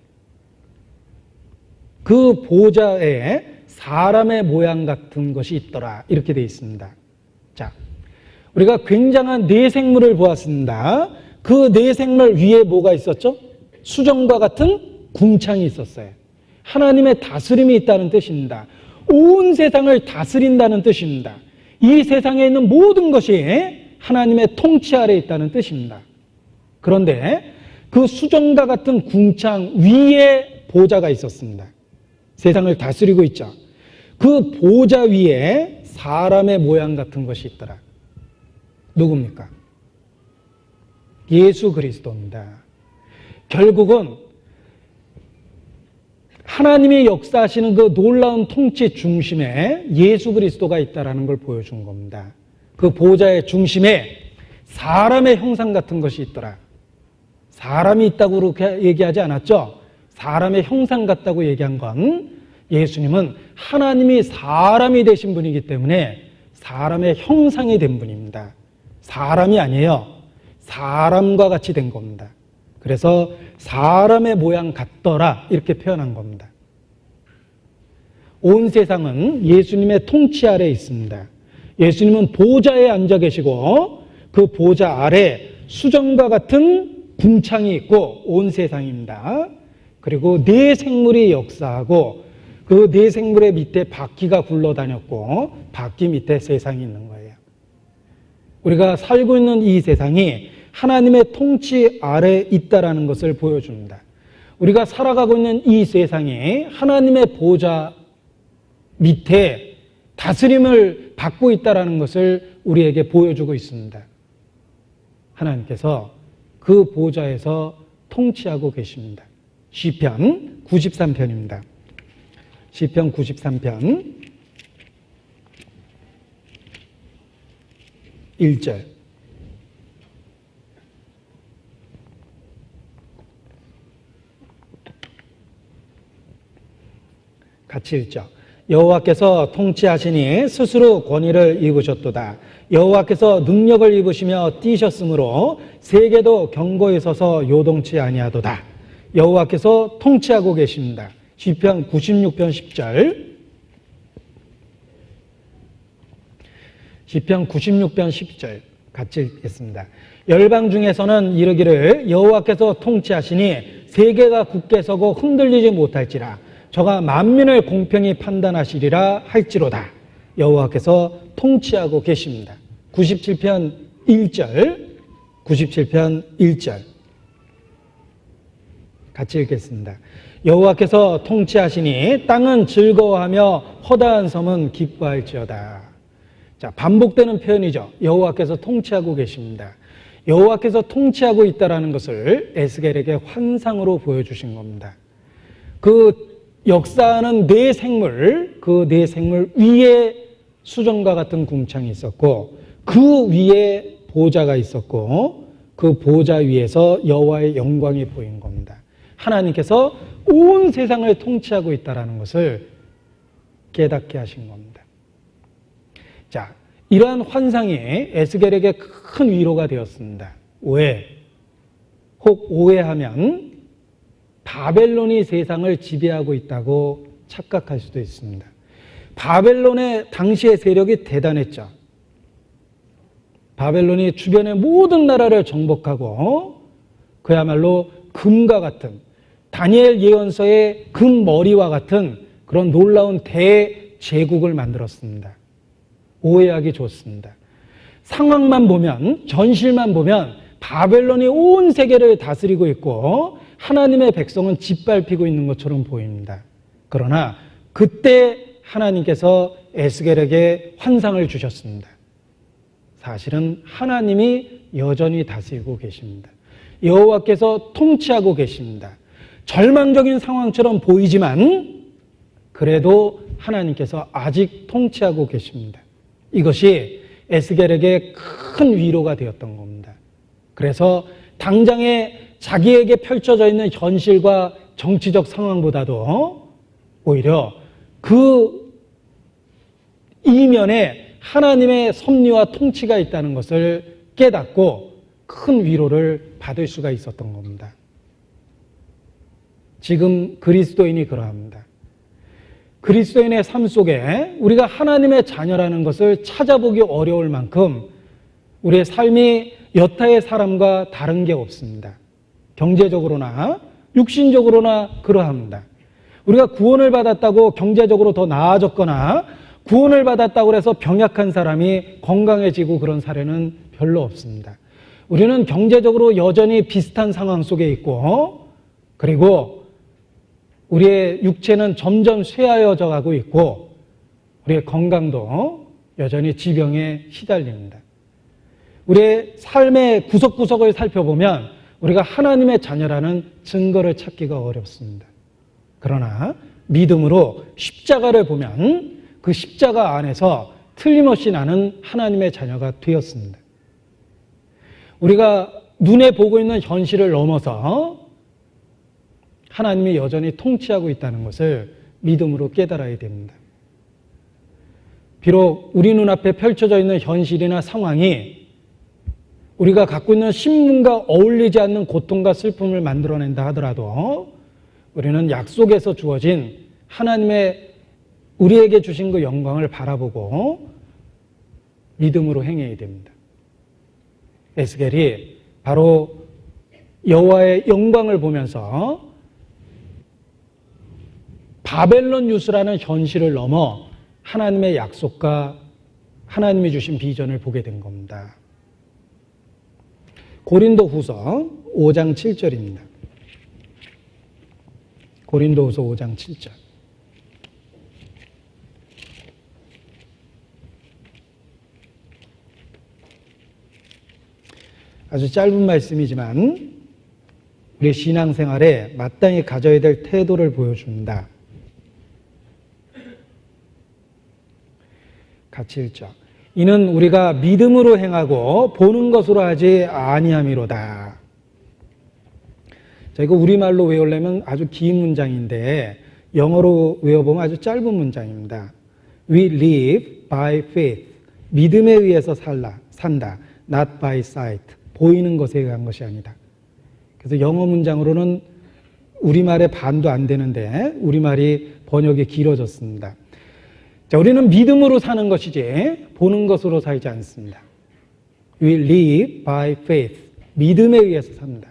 S1: 그 보좌에 사람의 모양 같은 것이 있더라. 이렇게 되어 있습니다. 자, 우리가 굉장한 네 생물을 보았습니다. 그 네 생물 위에 뭐가 있었죠? 수정과 같은 궁창이 있었어요. 하나님의 다스림이 있다는 뜻입니다. 온 세상을 다스린다는 뜻입니다. 이 세상에 있는 모든 것이 하나님의 통치 아래에 있다는 뜻입니다. 그런데 그 수정과 같은 궁창 위에 보좌가 있었습니다. 세상을 다스리고 있죠. 그 보좌 위에 사람의 모양 같은 것이 있더라. 누굽니까? 예수 그리스도입니다. 결국은 하나님이 역사하시는 그 놀라운 통치 중심에 예수 그리스도가 있다는 걸 보여준 겁니다. 그 보좌의 중심에 사람의 형상 같은 것이 있더라. 사람이 있다고 그렇게 얘기하지 않았죠? 사람의 형상 같다고 얘기한 건 예수님은 하나님이 사람이 되신 분이기 때문에 사람의 형상이 된 분입니다. 사람이 아니에요. 사람과 같이 된 겁니다. 그래서 사람의 모양 같더라 이렇게 표현한 겁니다. 온 세상은 예수님의 통치 아래에 있습니다. 예수님은 보좌에 앉아 계시고 그 보좌 아래 수정과 같은 궁창이 있고 온 세상입니다. 그리고 네 생물이 역사하고 그 네 생물의 밑에 바퀴가 굴러다녔고 바퀴 밑에 세상이 있는 거예요. 우리가 살고 있는 이 세상이 하나님의 통치 아래에 있다라는 것을 보여줍니다. 우리가 살아가고 있는 이 세상이 하나님의 보좌 밑에 다스림을 받고 있다라는 것을 우리에게 보여주고 있습니다. 하나님께서 그 보좌에서 통치하고 계십니다. 시편 93편입니다. 시편 93편 1절 같이 읽죠. 여호와께서 통치하시니 스스로 권위를 입으셨도다. 여호와께서 능력을 입으시며 뛰셨으므로 세계도 견고히 서서 요동치 아니하도다. 여호와께서 통치하고 계십니다. 시편 96편 10절 시편 96편 10절 같이 읽겠습니다. 열방 중에서는 이르기를 여호와께서 통치하시니 세계가 굳게 서고 흔들리지 못할지라. 저가 만민을 공평히 판단하시리라 할지로다. 여호와께서 통치하고 계십니다. 97편 1절 97편 1절 같이 읽겠습니다. 여호와께서 통치하시니 땅은 즐거워하며 허다한 섬은 기뻐할지어다. 자, 반복되는 표현이죠. 여호와께서 통치하고 계십니다. 여호와께서 통치하고 있다는 것을 에스겔에게 환상으로 보여주신 겁니다. 그 역사하는 네 생물, 그 네 생물 위에 수정과 같은 궁창이 있었고 그 위에 보좌가 있었고 그 보좌 위에서 여호와의 영광이 보인 겁니다. 하나님께서 온 세상을 통치하고 있다는 것을 깨닫게 하신 겁니다. 자, 이러한 환상이 에스겔에게 큰 위로가 되었습니다. 왜? 혹 오해하면 바벨론이 세상을 지배하고 있다고 착각할 수도 있습니다. 바벨론의 당시의 세력이 대단했죠. 바벨론이 주변의 모든 나라를 정복하고 그야말로 금과 같은 다니엘 예언서의 금머리와 같은 그런 놀라운 대제국을 만들었습니다. 오해하기 좋습니다. 상황만 보면, 전실만 보면 바벨론이 온 세계를 다스리고 있고 하나님의 백성은 짓밟히고 있는 것처럼 보입니다. 그러나 그때 하나님께서 에스겔에게 환상을 주셨습니다. 사실은 하나님이 여전히 다스리고 계십니다. 여호와께서 통치하고 계십니다. 절망적인 상황처럼 보이지만 그래도 하나님께서 아직 통치하고 계십니다. 이것이 에스겔에게 큰 위로가 되었던 겁니다. 그래서 당장에 자기에게 펼쳐져 있는 현실과 정치적 상황보다도 오히려 그 이면에 하나님의 섭리와 통치가 있다는 것을 깨닫고 큰 위로를 받을 수가 있었던 겁니다. 지금 그리스도인이 그러합니다. 그리스도인의 삶 속에 우리가 하나님의 자녀라는 것을 찾아보기 어려울 만큼 우리의 삶이 여타의 사람과 다른 게 없습니다. 경제적으로나 육신적으로나 그러합니다. 우리가 구원을 받았다고 경제적으로 더 나아졌거나 구원을 받았다고 해서 병약한 사람이 건강해지고 그런 사례는 별로 없습니다. 우리는 경제적으로 여전히 비슷한 상황 속에 있고 그리고 우리의 육체는 점점 쇠하여져 가고 있고 우리의 건강도 여전히 지병에 시달립니다. 우리의 삶의 구석구석을 살펴보면 우리가 하나님의 자녀라는 증거를 찾기가 어렵습니다. 그러나 믿음으로 십자가를 보면 그 십자가 안에서 틀림없이 나는 하나님의 자녀가 되었습니다. 우리가 눈에 보고 있는 현실을 넘어서 하나님이 여전히 통치하고 있다는 것을 믿음으로 깨달아야 됩니다. 비록 우리 눈앞에 펼쳐져 있는 현실이나 상황이 우리가 갖고 있는 신분과 어울리지 않는 고통과 슬픔을 만들어낸다 하더라도 우리는 약속에서 주어진 하나님의 우리에게 주신 그 영광을 바라보고 믿음으로 행해야 됩니다. 에스겔이 바로 여호와의 영광을 보면서 바벨론 유수라는 현실을 넘어 하나님의 약속과 하나님이 주신 비전을 보게 된 겁니다. 고린도후서 5장 7절입니다. 고린도후서 5장 7절. 아주 짧은 말씀이지만 우리 신앙생활에 마땅히 가져야 될 태도를 보여줍니다. 같이 읽죠. 이는 우리가 믿음으로 행하고 보는 것으로 하지 아니함이로다. 자, 이거 우리말로 외우려면 아주 긴 문장인데 영어로 외워보면 아주 짧은 문장입니다. We live by faith. 믿음에 의해서 산다. Not by sight. 보이는 것에 의한 것이 아니다. 그래서 영어 문장으로는 우리말의 반도 안 되는데 우리말이 번역이 길어졌습니다. 자, 우리는 믿음으로 사는 것이지 보는 것으로 살지 않습니다. We live by faith. 믿음에 의해서 삽니다.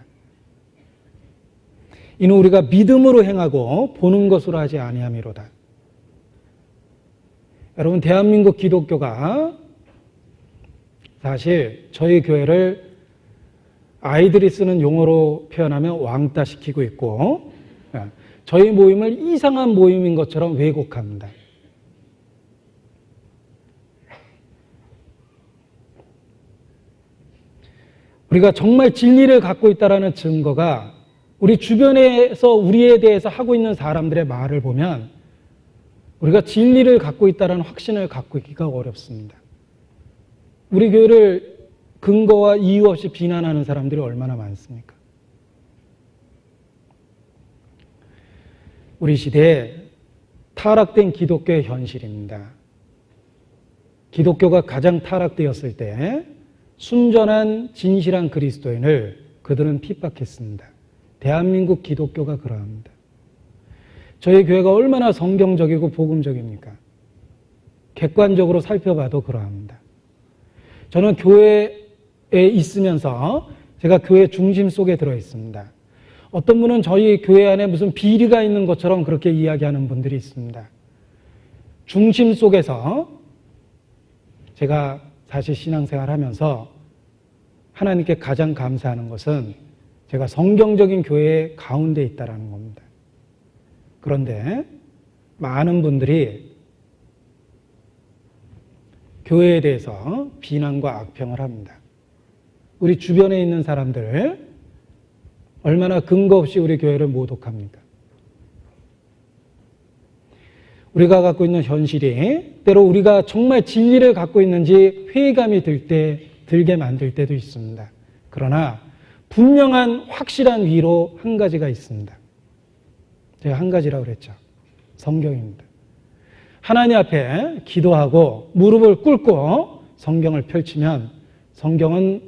S1: 이는 우리가 믿음으로 행하고 보는 것으로 하지 아니함이로다. 여러분, 대한민국 기독교가 사실 저희 교회를 아이들이 쓰는 용어로 표현하면 왕따시키고 있고 저희 모임을 이상한 모임인 것처럼 왜곡합니다. 우리가 정말 진리를 갖고 있다는 증거가 우리 주변에서 우리에 대해서 하고 있는 사람들의 말을 보면 우리가 진리를 갖고 있다는 확신을 갖고 있기가 어렵습니다. 우리 교회를 근거와 이유 없이 비난하는 사람들이 얼마나 많습니까? 우리 시대에 타락된 기독교의 현실입니다. 기독교가 가장 타락되었을 때 순전한 진실한 그리스도인을 그들은 핍박했습니다. 대한민국 기독교가 그러합니다. 저희 교회가 얼마나 성경적이고 복음적입니까? 객관적으로 살펴봐도 그러합니다. 저는 교회에 있으면서 제가 교회 중심 속에 들어 있습니다. 어떤 분은 저희 교회 안에 무슨 비리가 있는 것처럼 그렇게 이야기하는 분들이 있습니다. 중심 속에서 제가 사실 신앙생활 하면서 하나님께 가장 감사하는 것은 제가 성경적인 교회 가운데 있다는 겁니다. 그런데 많은 분들이 교회에 대해서 비난과 악평을 합니다. 우리 주변에 있는 사람들 얼마나 근거 없이 우리 교회를 모독합니까? 우리가 갖고 있는 현실이 때로 우리가 정말 진리를 갖고 있는지 회의감이 들게 만들 때도 있습니다. 그러나 분명한 확실한 위로 한 가지가 있습니다. 제가 한 가지라고 그랬죠. 성경입니다. 하나님 앞에 기도하고 무릎을 꿇고 성경을 펼치면 성경은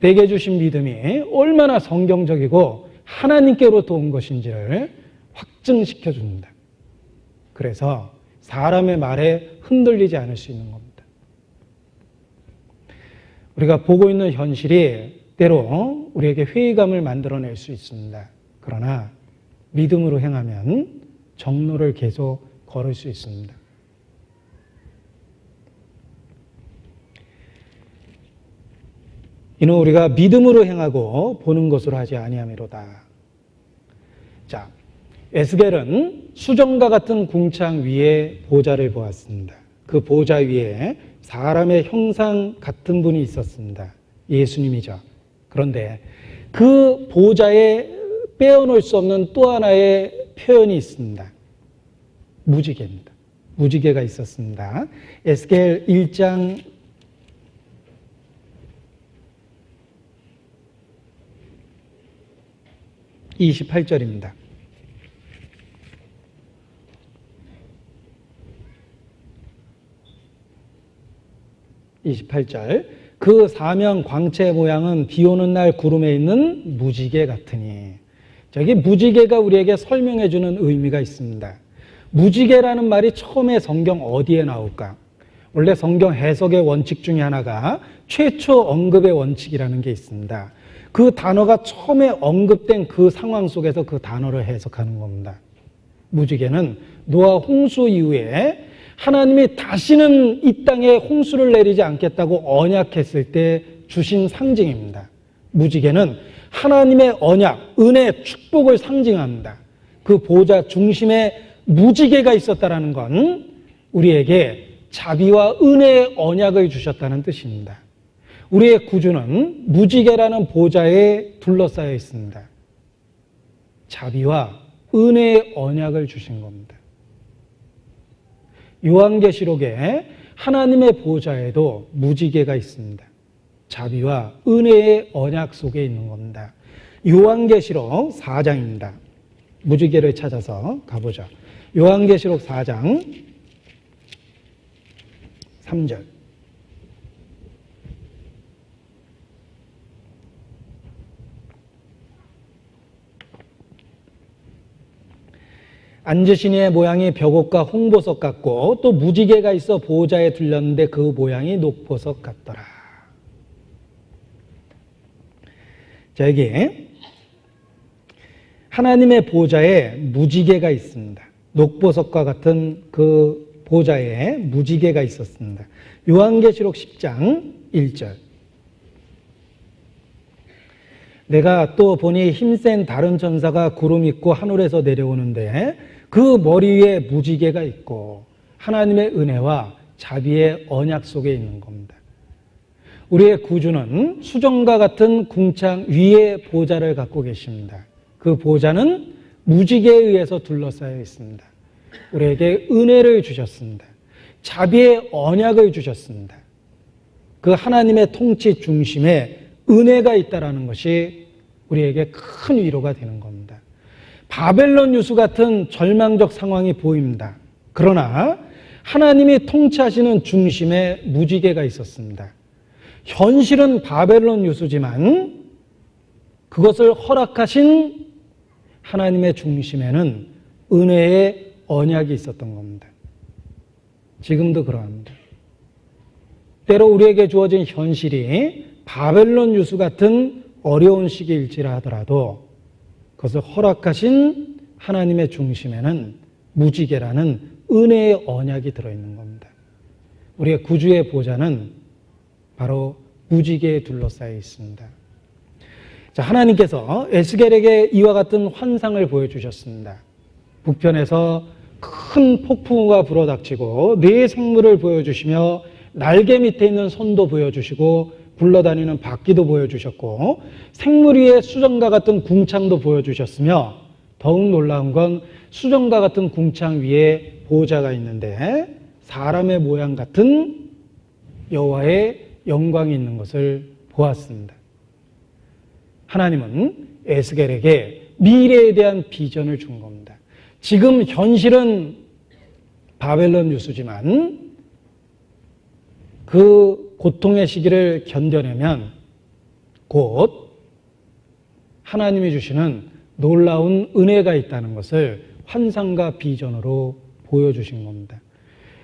S1: 내게 주신 믿음이 얼마나 성경적이고 하나님께로부터 온 것인지를 확증시켜 줍니다. 그래서 사람의 말에 흔들리지 않을 수 있는 겁니다. 우리가 보고 있는 현실이 때로 우리에게 회의감을 만들어낼 수 있습니다. 그러나 믿음으로 행하면 정로를 계속 걸을 수 있습니다. 이는 우리가 믿음으로 행하고 보는 것으로 하지 아니함이로다. 자, 에스겔은 수정과 같은 궁창 위에 보좌를 보았습니다. 그 보좌 위에 사람의 형상 같은 분이 있었습니다. 예수님이죠. 그런데 그 보좌에 빼어놓을 수 없는 또 하나의 표현이 있습니다. 무지개입니다. 무지개가 있었습니다. 에스겔 1장 28절입니다. (28절) 그 사명 광채 모양은 비 오는 날 구름에 있는 무지개 같으니. 저기 무지개가 우리에게 설명해 주는 의미가 있습니다. 무지개라는 말이 처음에 성경 어디에 나올까? 원래 성경 해석의 원칙 중에 하나가 최초 언급의 원칙이라는 게 있습니다. 그 단어가 처음에 언급된 그 상황 속에서 그 단어를 해석하는 겁니다. 무지개는 노아 홍수 이후에 하나님이 다시는 이 땅에 홍수를 내리지 않겠다고 언약했을 때 주신 상징입니다. 무지개는 하나님의 언약, 은혜, 축복을 상징합니다. 그 보좌 중심에 무지개가 있었다는 건 우리에게 자비와 은혜의 언약을 주셨다는 뜻입니다. 우리의 구주는 무지개라는 보좌에 둘러싸여 있습니다. 자비와 은혜의 언약을 주신 겁니다. 요한계시록에 하나님의 보좌에도 무지개가 있습니다. 자비와 은혜의 언약 속에 있는 겁니다. 요한계시록 4장입니다. 무지개를 찾아서 가보죠. 요한계시록 4장 3절. 앉으신 이의 모양이 벽옷과 홍보석 같고 또 무지개가 있어 보좌에 둘렸는데 그 모양이 녹보석 같더라. 자, 여기 하나님의 보좌에 무지개가 있습니다. 녹보석과 같은 그 보좌에 무지개가 있었습니다. 요한계시록 10장 1절. 내가 또 보니 힘센 다른 천사가 구름 입고 하늘에서 내려오는데 그 머리 위에 무지개가 있고 하나님의 은혜와 자비의 언약 속에 있는 겁니다. 우리의 구주는 수정과 같은 궁창 위에 보좌를 갖고 계십니다. 그 보좌는 무지개에 의해서 둘러싸여 있습니다. 우리에게 은혜를 주셨습니다. 자비의 언약을 주셨습니다. 그 하나님의 통치 중심에 은혜가 있다는 것이 우리에게 큰 위로가 되는 겁니다. 바벨론 유수 같은 절망적 상황이 보입니다. 그러나 하나님이 통치하시는 중심에 무지개가 있었습니다. 현실은 바벨론 유수지만 그것을 허락하신 하나님의 중심에는 은혜의 언약이 있었던 겁니다. 지금도 그러합니다. 때로 우리에게 주어진 현실이 바벨론 유수 같은 어려운 시기일지라 하더라도 그것을 허락하신 하나님의 중심에는 무지개라는 은혜의 언약이 들어있는 겁니다. 우리의 구주의 보좌는 바로 무지개에 둘러싸여 있습니다. 자, 하나님께서 에스겔에게 이와 같은 환상을 보여주셨습니다. 북편에서 큰 폭풍우가 불어닥치고 네 생물을 보여주시며 날개 밑에 있는 손도 보여주시고 굴러다니는 바퀴도 보여주셨고 생물 위에 수정과 같은 궁창도 보여주셨으며 더욱 놀라운 건 수정과 같은 궁창 위에 보좌가 있는데 사람의 모양 같은 여호와의 영광이 있는 것을 보았습니다. 하나님은 에스겔에게 미래에 대한 비전을 준 겁니다. 지금 현실은 바벨론 유수지만 그 고통의 시기를 견뎌내면 곧 하나님이 주시는 놀라운 은혜가 있다는 것을 환상과 비전으로 보여주신 겁니다.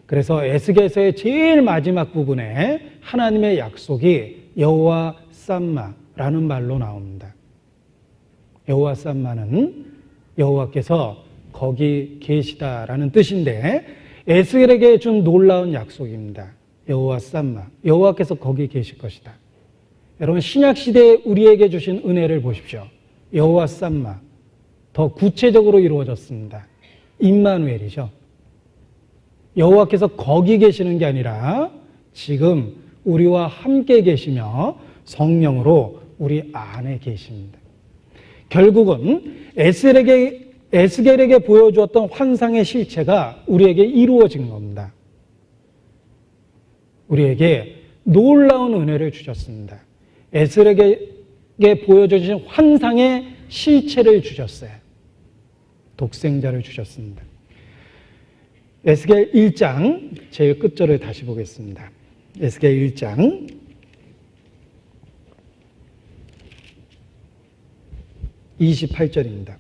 S1: 그래서 에스겔서의 제일 마지막 부분에 하나님의 약속이 여호와 쌈마라는 말로 나옵니다. 여호와 쌈마는 여호와께서 거기 계시다라는 뜻인데 에스겔에게 준 놀라운 약속입니다. 여호와 쌈마, 여호와께서 거기 계실 것이다. 여러분 신약시대에 우리에게 주신 은혜를 보십시오. 여호와 쌈마, 더 구체적으로 이루어졌습니다. 임마누엘이죠. 여호와께서 거기 계시는 게 아니라 지금 우리와 함께 계시며 성령으로 우리 안에 계십니다. 결국은 에스겔에게 보여주었던 환상의 실체가 우리에게 이루어진 겁니다. 우리에게 놀라운 은혜를 주셨습니다. 에스겔에게 보여주신 환상의 실체를 주셨어요. 독생자를 주셨습니다. 에스겔 1장 제일 끝절을 다시 보겠습니다. 에스겔 1장 28절입니다.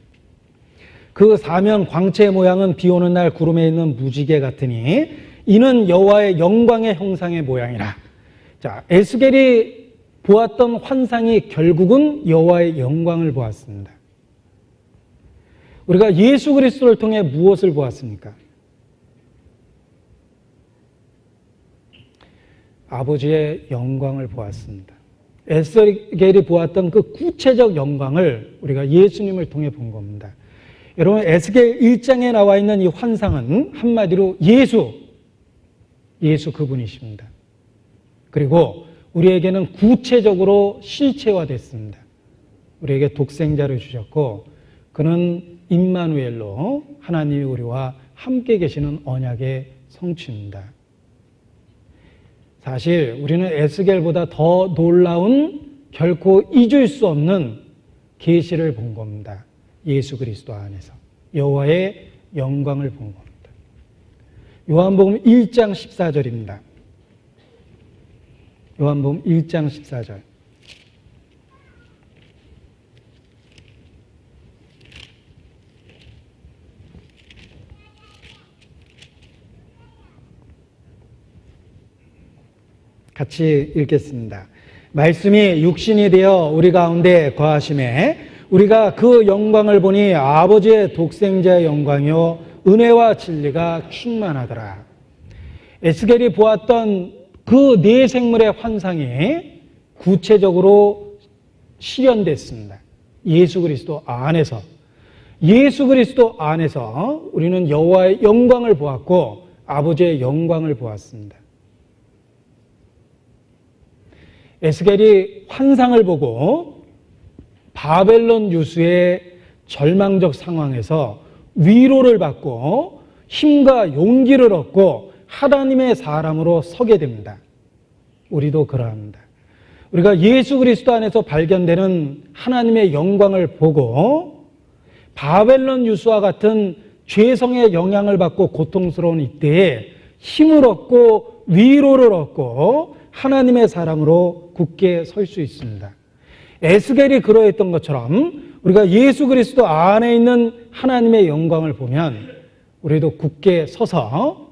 S1: 그 사면 광채의 모양은 비 오는 날 구름에 있는 무지개 같으니 이는 여호와의 영광의 형상의 모양이라. 자, 에스겔이 보았던 환상이 결국은 여호와의 영광을 보았습니다. 우리가 예수 그리스도를 통해 무엇을 보았습니까? 아버지의 영광을 보았습니다. 에스겔이 보았던 그 구체적 영광을 우리가 예수님을 통해 본 겁니다. 여러분, 에스겔 1장에 나와 있는 이 환상은 한마디로 예수 그분이십니다. 그리고 우리에게는 구체적으로 실체화됐습니다. 우리에게 독생자를 주셨고 그는 임마누엘로 하나님이 우리와 함께 계시는 언약의 성취입니다. 사실 우리는 에스겔보다 더 놀라운 결코 잊을 수 없는 계시를 본 겁니다. 예수 그리스도 안에서 여호와의 영광을 본 겁니다. 요한복음 1장 14절입니다. 요한복음 1장 14절. 같이 읽겠습니다. 말씀이 육신이 되어 우리 가운데 거하심에 우리가 그 영광을 보니 아버지의 독생자의 영광이요 은혜와 진리가 충만하더라. 에스겔이 보았던 그 네 생물의 환상이 구체적으로 실현됐습니다. 예수 그리스도 안에서 우리는 여호와의 영광을 보았고 아버지의 영광을 보았습니다. 에스겔이 환상을 보고 바벨론 유수의 절망적 상황에서 위로를 받고 힘과 용기를 얻고 하나님의 사람으로 서게 됩니다. 우리도 그러합니다. 우리가 예수 그리스도 안에서 발견되는 하나님의 영광을 보고 바벨론 유수와 같은 죄성의 영향을 받고 고통스러운 이때에 힘을 얻고 위로를 얻고 하나님의 사람으로 굳게 설 수 있습니다. 에스겔이 그러했던 것처럼 우리가 예수 그리스도 안에 있는 하나님의 영광을 보면 우리도 굳게 서서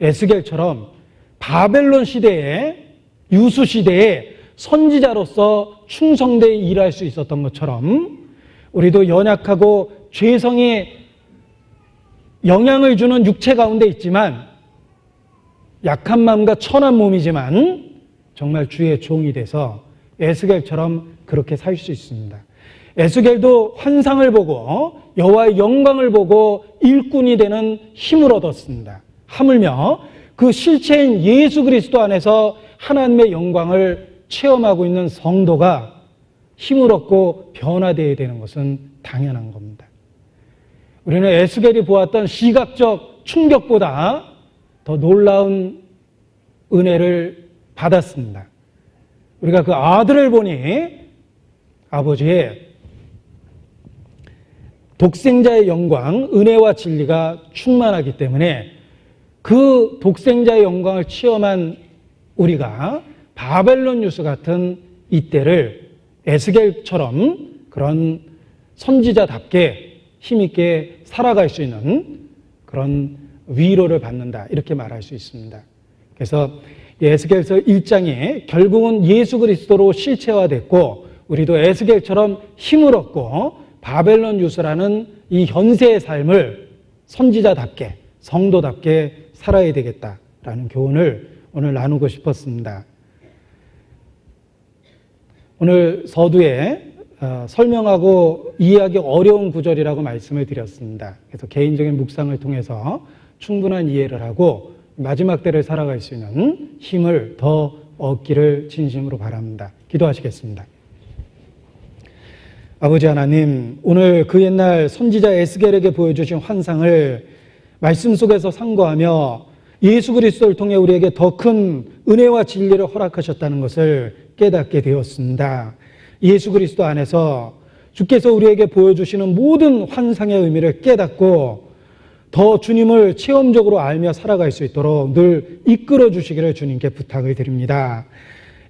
S1: 에스겔처럼 바벨론 시대에 유수 시대에 선지자로서 충성되게 일할 수 있었던 것처럼 우리도 연약하고 죄성이 영향을 주는 육체 가운데 있지만 약한 마음과 천한 몸이지만 정말 주의 종이 돼서 에스겔처럼 그렇게 살 수 있습니다. 에스겔도 환상을 보고 여호와의 영광을 보고 일꾼이 되는 힘을 얻었습니다. 하물며 그 실체인 예수 그리스도 안에서 하나님의 영광을 체험하고 있는 성도가 힘을 얻고 변화되어야 되는 것은 당연한 겁니다. 우리는 에스겔이 보았던 시각적 충격보다 더 놀라운 은혜를 받았습니다. 우리가 그 아들을 보니 아버지의 독생자의 영광, 은혜와 진리가 충만하기 때문에 그 독생자의 영광을 체험한 우리가 바벨론 유수 같은 이때를 에스겔처럼 그런 선지자답게 힘있게 살아갈 수 있는 그런 위로를 받는다, 이렇게 말할 수 있습니다. 그래서 에스겔서 1장이 결국은 예수 그리스도로 실체화됐고 우리도 에스겔처럼 힘을 얻고 바벨론 유수라는 이 현세의 삶을 선지자답게 성도답게 살아야 되겠다라는 교훈을 오늘 나누고 싶었습니다. 오늘 서두에 설명하고 이해하기 어려운 구절이라고 말씀을 드렸습니다. 그래서 개인적인 묵상을 통해서 충분한 이해를 하고 마지막 때를 살아갈 수 있는 힘을 더 얻기를 진심으로 바랍니다. 기도하시겠습니다. 아버지 하나님, 오늘 그 옛날 선지자 에스겔에게 보여주신 환상을 말씀 속에서 상고하며 예수 그리스도를 통해 우리에게 더 큰 은혜와 진리를 허락하셨다는 것을 깨닫게 되었습니다. 예수 그리스도 안에서 주께서 우리에게 보여주시는 모든 환상의 의미를 깨닫고 더 주님을 체험적으로 알며 살아갈 수 있도록 늘 이끌어 주시기를 주님께 부탁을 드립니다.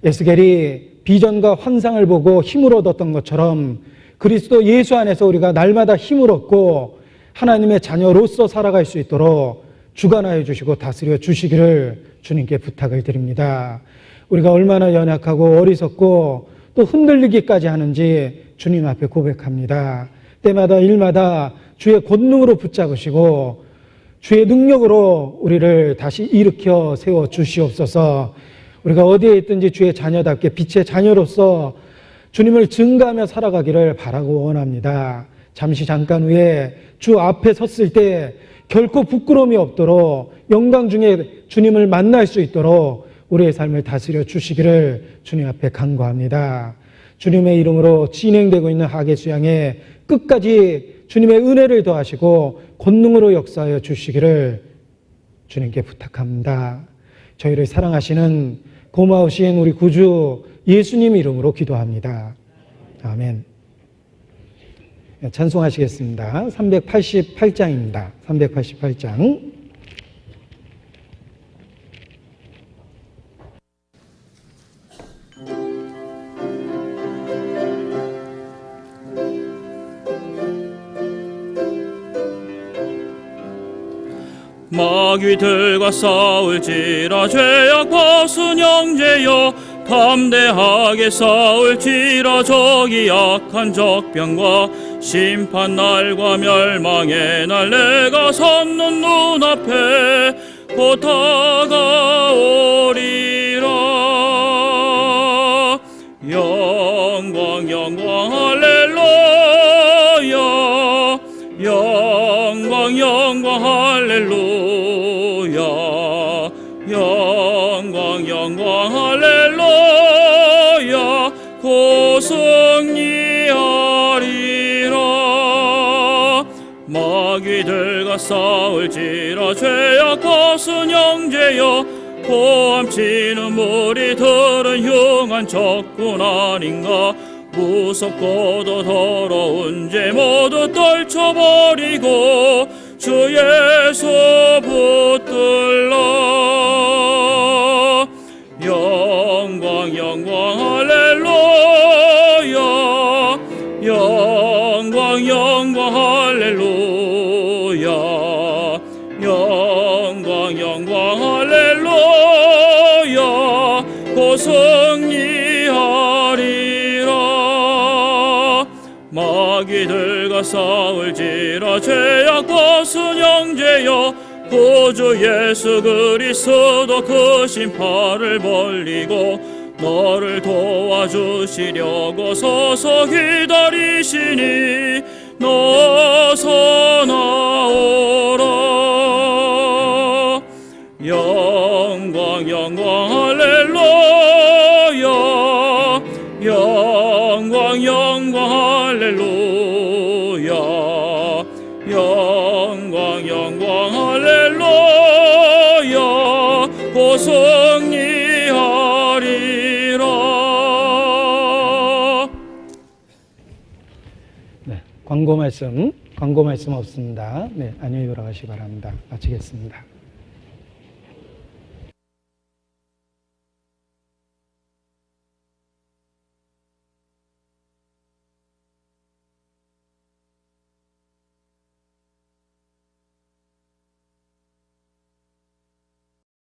S1: 에스겔이 비전과 환상을 보고 힘을 얻었던 것처럼 그리스도 예수 안에서 우리가 날마다 힘을 얻고 하나님의 자녀로서 살아갈 수 있도록 주관하여 주시고 다스려 주시기를 주님께 부탁을 드립니다. 우리가 얼마나 연약하고 어리석고 또 흔들리기까지 하는지 주님 앞에 고백합니다. 때마다 일마다 주의 권능으로 붙잡으시고 주의 능력으로 우리를 다시 일으켜 세워 주시옵소서. 우리가 어디에 있든지 주의 자녀답게 빛의 자녀로서 주님을 증거하며 살아가기를 바라고 원합니다. 잠깐 후에 주 앞에 섰을 때 결코 부끄러움이 없도록 영광 중에 주님을 만날 수 있도록 우리의 삶을 다스려 주시기를 주님 앞에 간구합니다. 주님의 이름으로 진행되고 있는 하계 수양에 끝까지 주님의 은혜를 더하시고 권능으로 역사하여 주시기를 주님께 부탁합니다. 저희를 사랑하시는 고마우신 우리 구주 예수님 이름으로 기도합니다. 아멘. 찬송하시겠습니다. 388장입니다. 388장.
S2: 마귀들과 싸울지라 죄악 벗은 형제여 담대하게 싸울지라 저기 약한 적병과 심판날과 멸망의 날 내가 섰는 눈앞에 곧 다가오리라. 영광 영광 할렐루야. 영광 영광 할렐루야. 영광 영광 할렐루야. 고승리하리라. 마귀들과 싸울지라 죄악 벗은 형제여 고함치는 무리들은 흉한 적군 아닌가. 무섭고도 더러운 죄 모두 떨쳐버리고 주 예수 붙들라. 영광 영광 할렐루야. 영광 영광 할렐루야. 영광 영광 할렐루야. 고승리하리라. 마귀들과 싸울지라 죄악 벗은 형제여 구주 예수 그리스도 그 심판을 벌리고 너를 도와주시려고 서서 기다리시니 너서 나오라. 영광 영광 할렐루야. 영광 영광 할렐루야. 영광 영광 할렐루야. 고승리하리라.
S1: 네, 광고 말씀 없습니다. 네, 안녕히 돌아가시기 바랍니다. 마치겠습니다.